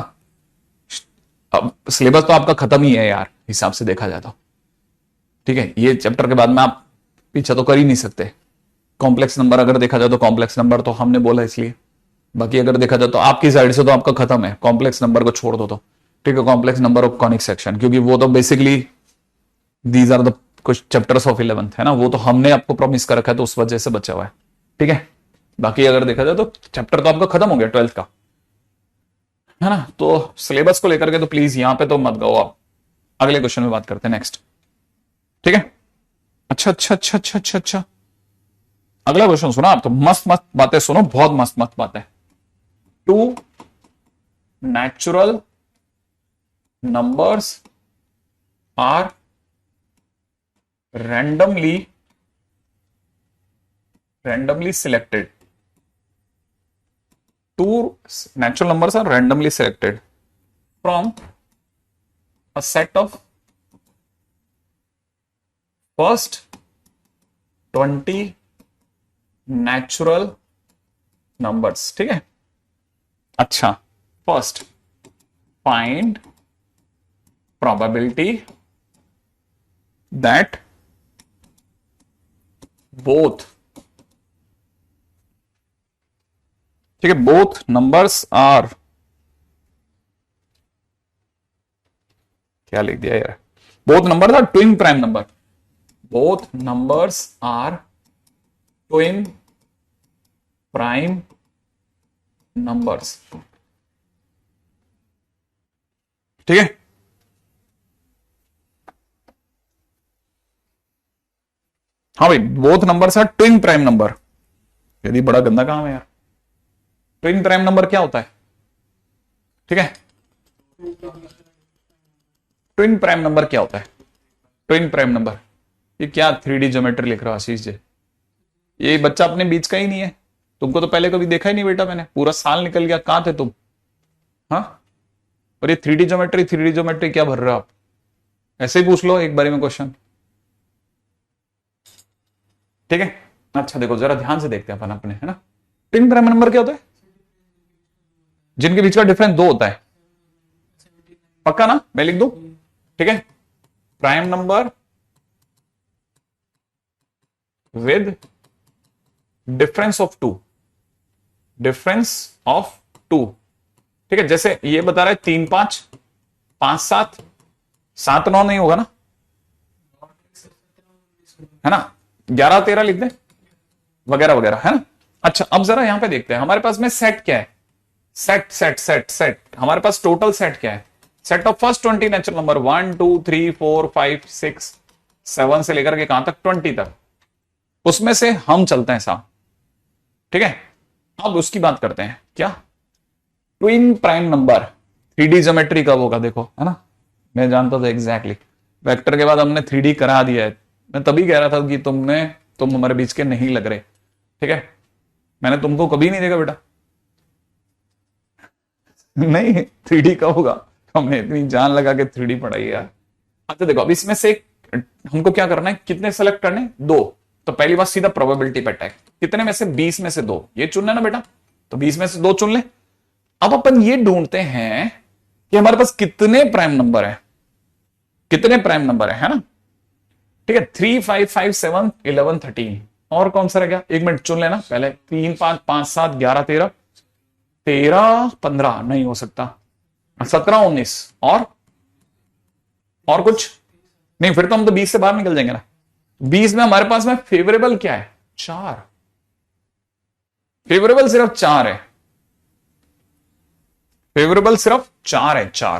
A: अब सिलेबस तो आपका खत्म ही है यार, हिसाब से देखा जाए तो, ठीक है। ये चैप्टर के बाद में आप पीछे तो कर ही नहीं सकते। कॉम्प्लेक्स नंबर अगर देखा जाए तो कॉम्प्लेक्स नंबर तो हमने बोला इसलिए, बाकी अगर देखा जाए तो आपकी साइड से तो आपका खत्म है, कॉम्प्लेक्स नंबर को छोड़ दो तो, ठीक है। Complex number of conic section, क्योंकि वो तो बेसिकली दीज आर द कुछ चैप्टर्स ऑफ 11th है ना, वो तो हमने आपको प्रॉमिस कर रखा है तो उस वजह से बचा हुआ है, ठीक है। बाकी अगर देखा जाए तो चैप्टर तो आपका खत्म हो गया 12th का, है ना। तो सिलेबस को लेकर के तो प्लीज यहां पे तो मत गो आप, अगले क्वेश्चन में बात करते हैं नेक्स्ट, ठीक है। अच्छा अच्छा अच्छा अच्छा अच्छा अच्छा, अगला क्वेश्चन सुना आप तो मस्त मस्त बातें सुनो, बहुत मस्त मस्त बातें। 2 natural numbers are randomly selected. 2 natural numbers are randomly selected from a set of first 20 natural numbers, ठीक है। अच्छा, first find probability that both, ठीक है, बोथ नंबर्स आर, क्या लिख दिया यार, both numbers are twin prime number, both numbers are twin prime numbers, ठीक है। हाँ भाई, both numbers are twin prime number. यदि बड़ा गंदा काम है यार, ट्विन प्राइम नंबर क्या होता है, ठीक है। ट्विन प्राइम नंबर क्या होता है, ट्विन प्राइम नंबर, ये क्या 3D ज्योमेट्री लिख रहा आशीष जी, ये बच्चा अपने बीच का ही नहीं है, तुमको तो पहले कभी देखा ही नहीं बेटा, मैंने पूरा साल निकल गया, कहां थे तुम, हाँ। और ये 3D ज्योमेट्री क्या भर रहे हो आप, ऐसे ही पूछ लो एक बारी में क्वेश्चन, ठीक है। अच्छा देखो जरा ध्यान से देखते हैं अपन अपने, है ना। ट्विन प्राइम नंबर क्या होता है, जिनके बीच का डिफरेंस 2 होता है, पक्का ना, मैं लिख दूं, ठीक है। Prime number with difference of 2, difference of 2, ठीक है, जैसे ये बता रहा है 3 5 5 7 7 9 नहीं होगा ना, है ना, 11 13 लिख दे वगैरह वगैरह, है ना। अच्छा अब जरा यहां पे देखते हैं हमारे पास में सेट क्या है, सेट सेट सेट सेट, हमारे पास टोटल सेट क्या है, set of first 20 natural number 1 2 3 4 5 6 7 से लेकर के कहां तक 20 तक, उसमें से हम चलते हैं साहब, ठीक है। अब उसकी बात करते हैं, क्या twin prime number 3D geometry कब होगा, देखो है ना, मैं जानता था एग्जैक्टली, वेक्टर के बाद हमने 3D करा दिया है, मैं तभी कह रहा था कि तुम हमारे बीच के नहीं लग रहे, ठीक है, मैंने तुमको कभी नहीं देखा बेटा नहीं 3D कब होगा, हमने इतनी जान लगा के 3D पढ़ाई यार। अच्छा देखो अब इसमें से हमको क्या करना है, कितने सेलेक्ट करने, 2, तो पहली बात सीधा प्रोबेबिलिटी पे अटैक, कितने में से 20 में से 2, ये चुनना ना बेटा, तो 20 में से 2 चुन ले। अब अपन ये ढूंढते हैं कि हमारे पास कितने प्राइम नंबर है, कितने प्राइम नंबर है ना, ठीक है, 3 5 5 7 11 13, और कौन सा रह गया, एक मिनट चुन लेना पहले, 3 5 5 7 11 13 13 15 नहीं हो सकता, 17 19 और कुछ नहीं, फिर तो हम तो 20 से बाहर निकल जाएंगे ना। 20 में हमारे पास में फेवरेबल क्या है, 4, फेवरेबल सिर्फ 4 है, फेवरेबल सिर्फ 4 है, 4,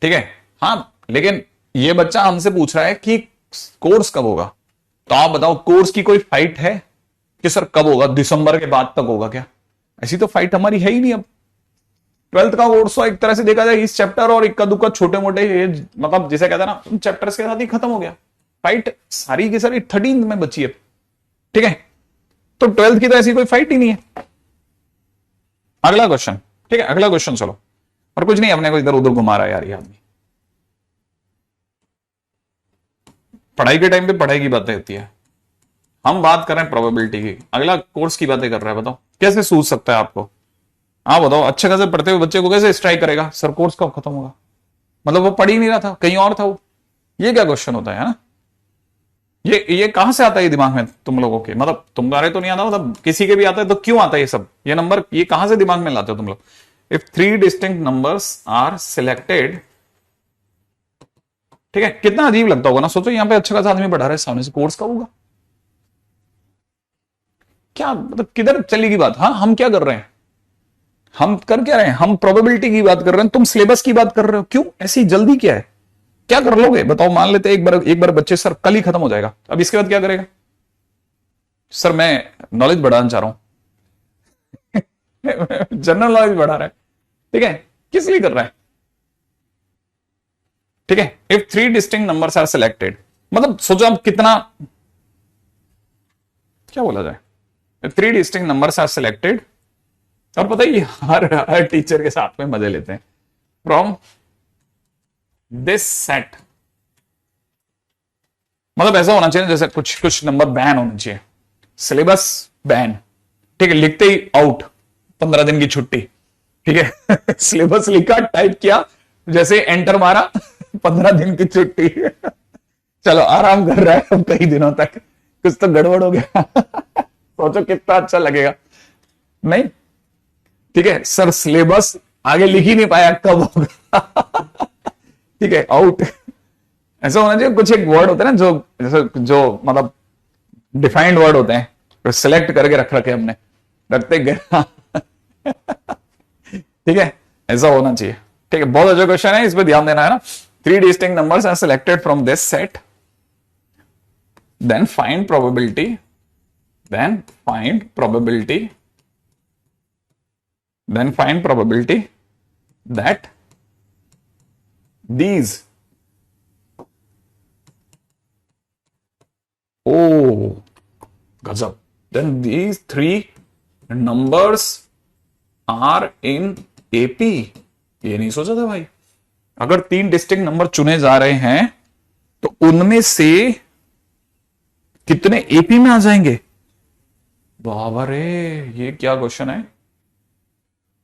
A: ठीक है। हाँ लेकिन ये बच्चा हमसे पूछ रहा है कि कोर्स कब होगा, तो आप बताओ कोर्स की कोई फाइट है कि सर कब होगा, दिसंबर के बाद तक होगा क्या, ऐसी तो फाइट हमारी है ही नहीं। अब 12th का कोर्स तो एक तरह से देखा जाए इस चैप्टर और इक्का दुक्का छोटे मोटे मतलब जिसे कहते हैं ना चैप्टर्स के साथ ही खत्म हो गया, फाइट सारी की सारी 13 में बची है, ठीक है, तो 12th की तो ऐसी कोई फाइट ही नहीं है। अगला क्वेश्चन, ठीक है, अगला क्वेश्चन चलो, और कुछ नहीं, अपने को इधर उधर घुमा रहा है यार ये आदमी, पढ़ाई के टाइम पे पढ़ाई की बातें होती है, हम बात कर रहे हैं प्रोबेबिलिटी की, अगला कोर्स की बातें कर रहा है, बताओ कैसे सूझ सकता है आपको, आप बताओ, अच्छे खासे पढ़ते हुए बच्चे को कैसे स्ट्राइक करेगा सर कोर्स कब खत्म होगा, मतलब वो पढ़ ही नहीं रहा था, कहीं और था वो, ये क्या क्वेश्चन होता है ना, ये कहां से आता है दिमाग में तुम लोगों के, मतलब तुम्हारे तो नहीं आता, मतलब किसी के भी आता है तो क्यों आता है ये सब, ये नंबर ये कहां से दिमाग में लाते हो तुम लोग। If 3 distinct numbers are selected, ठीक है, कितना अजीब लगता होगा ना, सोचो यहाँ पे अच्छा खासा आदमी पढ़ा रहा है, सामने से कोर्स कब होगा, क्या मतलब किधर चलेगी बात, हाँ हम क्या कर रहे हैं, हम कर क्या रहे हैं, हम प्रोबेबिलिटी की बात कर रहे हैं, तुम सिलेबस की बात कर रहे हो, क्यों ऐसी जल्दी क्या है, क्या कर लोगे बताओ, मान लेते एक बार बच्चे सर कल ही खत्म हो जाएगा, अब इसके बाद क्या करेगा, सर मैं नॉलेज बढ़ाना चाह रहा हूं जनरल नॉलेज बढ़ा रहा है, ठीक है, किस लिए कर रहा है, ठीक है। If 3 distinct numbers are selected, मतलब सोचो आप कितना, क्या बोला जाए, 3 डिस्टिंक्ट नंबर्स आर सिलेक्टेड, और पता है हर टीचर के साथ में मजे लेते हैं, फ्रॉम दिस सेट, मतलब ऐसा होना चाहिए जैसे कुछ नंबर बैन होने चाहिए, सिलेबस बैन, ठीक है, लिखते ही आउट, 15 दिन की छुट्टी, ठीक है सिलेबस लिखा टाइप किया, जैसे एंटर मारा 15 दिन की छुट्टी चलो आराम कर रहा है अब कई दिनों तक, कुछ तो गड़बड़ हो गया सोचो कितना अच्छा लगेगा, नहीं, ठीक है सर सिलेबस आगे लिख ही नहीं पाया कब होगा ठीक है, आउट, ऐसा होना चाहिए, कुछ एक वर्ड होता है ना जो जैसे जो मतलब डिफाइंड वर्ड होते हैं, तो सिलेक्ट करके रख रखे हमने, रखते गए ठीक है, ऐसा होना चाहिए, ठीक है, बहुत अच्छा क्वेश्चन है, इस पर ध्यान देना है ना। 3 distinct numbers are selected from this set, then find probability that these, oh gazab, then these 3 numbers are in AP, ये नहीं सोचा था भाई, अगर 3 डिस्टिंक्ट नंबर चुने जा रहे हैं तो उनमें से कितने एपी में आ जाएंगे, बाबा रे ये क्या क्वेश्चन है,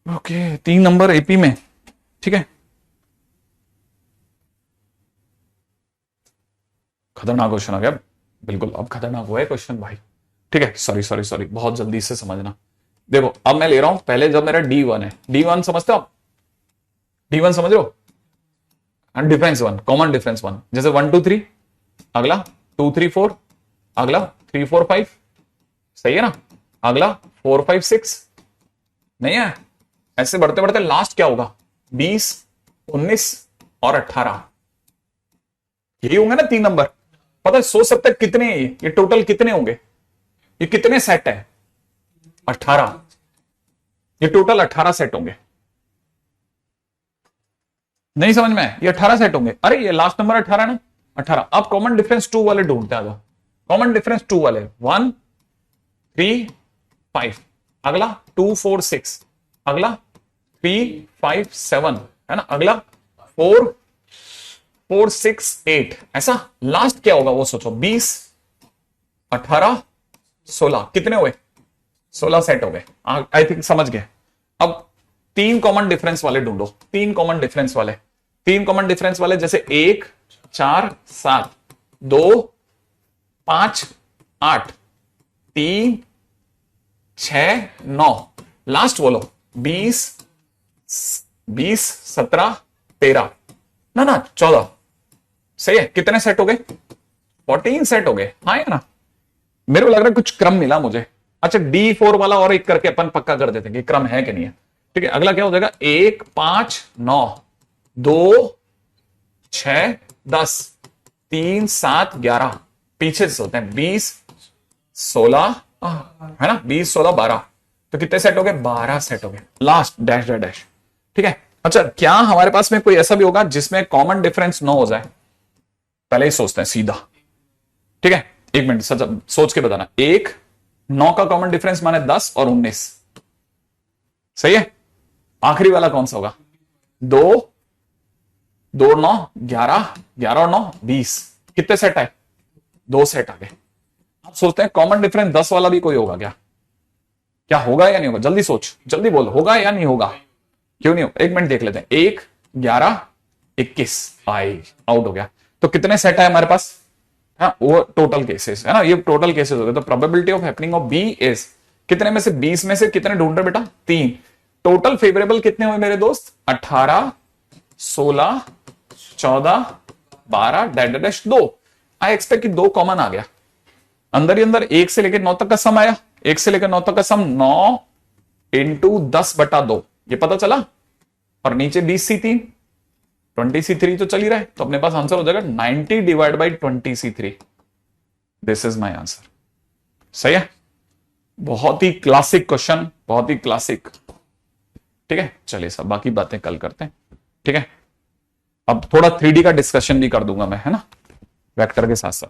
A: ओके 3 नंबर एपी में, ठीक है, खतरनाक क्वेश्चन आ गया, बिल्कुल अब खतरनाक हुआ है क्वेश्चन भाई, ठीक है, सॉरी बहुत जल्दी से समझना, देखो अब मैं ले रहा हूं, पहले जब मेरा D1 है, D1 समझते हो आप, D1 समझ रहे हो, एंड डिफरेंस 1, कॉमन डिफरेंस 1, जैसे 1 2 3, अगला 2 3 4, अगला 3 4 5, सही है ना, अगला 4 5 6, नहीं है, ऐसे बढ़ते बढ़ते लास्ट क्या होगा, 20 19 और 18, यही होंगे ना 3 नंबर। पता है सोच सकते हैं कितने, ये टोटल कितने होंगे, ये कितने सेट है, 18, ये टोटल 18 सेट होंगे, नहीं समझ में, ये 18 सेट होंगे, अरे ये लास्ट नंबर 18 ना, 18। अब कॉमन डिफरेंस 2 वाले ढूंढते हैं, कॉमन डिफरेंस 2 वाले 1 3 5, अगला 2 4 6, अगला 3 5 7, है ना, अगला 4 4 6 8, ऐसा लास्ट क्या होगा वो सोचो, 20 18 16, कितने हुए, 16 सेट हो गए, आई थिंक समझ गए। अब 3 कॉमन डिफरेंस वाले ढूंढो, 3 कॉमन डिफरेंस वाले, 3 कॉमन डिफरेंस वाले, जैसे 1 4 7, 2 5 8, 3 6 9, लास्ट बोलो 20 20 17 13, ना 14, सही है, कितने सेट हो गए, 14 सेट हो गए, हाँ या ना, मेरे को लग रहा है कुछ क्रम मिला मुझे। अच्छा D4 वाला और एक करके अपन पक्का कर देते हैं कि क्रम है कि नहीं है, ठीक है। अगला क्या हो जाएगा, 1 5 9, 2 6 10, 3 7 11, पीछे से होते हैं 20 16, है ना, 20 16 12, तो कितने सेट हो गए, 12 सेट हो गए, लास्ट डैश डैश डैश, ठीक है। अच्छा क्या हमारे पास में कोई ऐसा भी होगा जिसमें कॉमन डिफरेंस 9 हो जाए, पहले ही सोचते हैं सीधा, ठीक है, एक मिनट सच सोच के बताना, 1 9 का कॉमन डिफरेंस माने 10 और 19, सही है, आखिरी वाला कौन सा होगा, 2 2 9 11, 11 और 9 20, कितने सेट आए, 2 सेट आ गए। अब सोचते हैं कॉमन डिफरेंस 10 वाला भी कोई होगा क्या, क्या होगा या नहीं होगा, जल्दी सोच, जल्दी बोल, होगा या नहीं होगा, क्यों नहीं होगा, एक मिनट देख लेते हैं, 1 11 21, आई आउट हो गया, तो कितने सेट है हमारे पास, हाँ वो टोटल केसेस है ना, ये टोटल केसेस हो गए, तो probability of happening of B is, कितने में से 20 में से कितने ढूंढ रहे बेटा, 3, टोटल फेवरेबल कितने हुए मेरे दोस्त, 18 16 14 12 डैश डैश 2, आई एक्सपेक्ट कि 2 कॉमन आ गया, अंदर ही अंदर 1 से लेकर 9 तक का सम आया, 1 से लेकर 9 तक का सम 9 इंटू 10/2, ये पता चला, और नीचे 20C3 20C3 तो चल ही रहा है, तो अपने पास आंसर हो जाएगा 90 divide by 20C3, this is my answer, सही है, बहुत ही क्लासिक क्वेश्चन, बहुत ही क्लासिक, ठीक है। चलिए सब बाकी बातें कल करते हैं, ठीक है। अब थोड़ा 3D का डिस्कशन भी कर दूंगा मैं, है ना, वेक्टर के साथ साथ।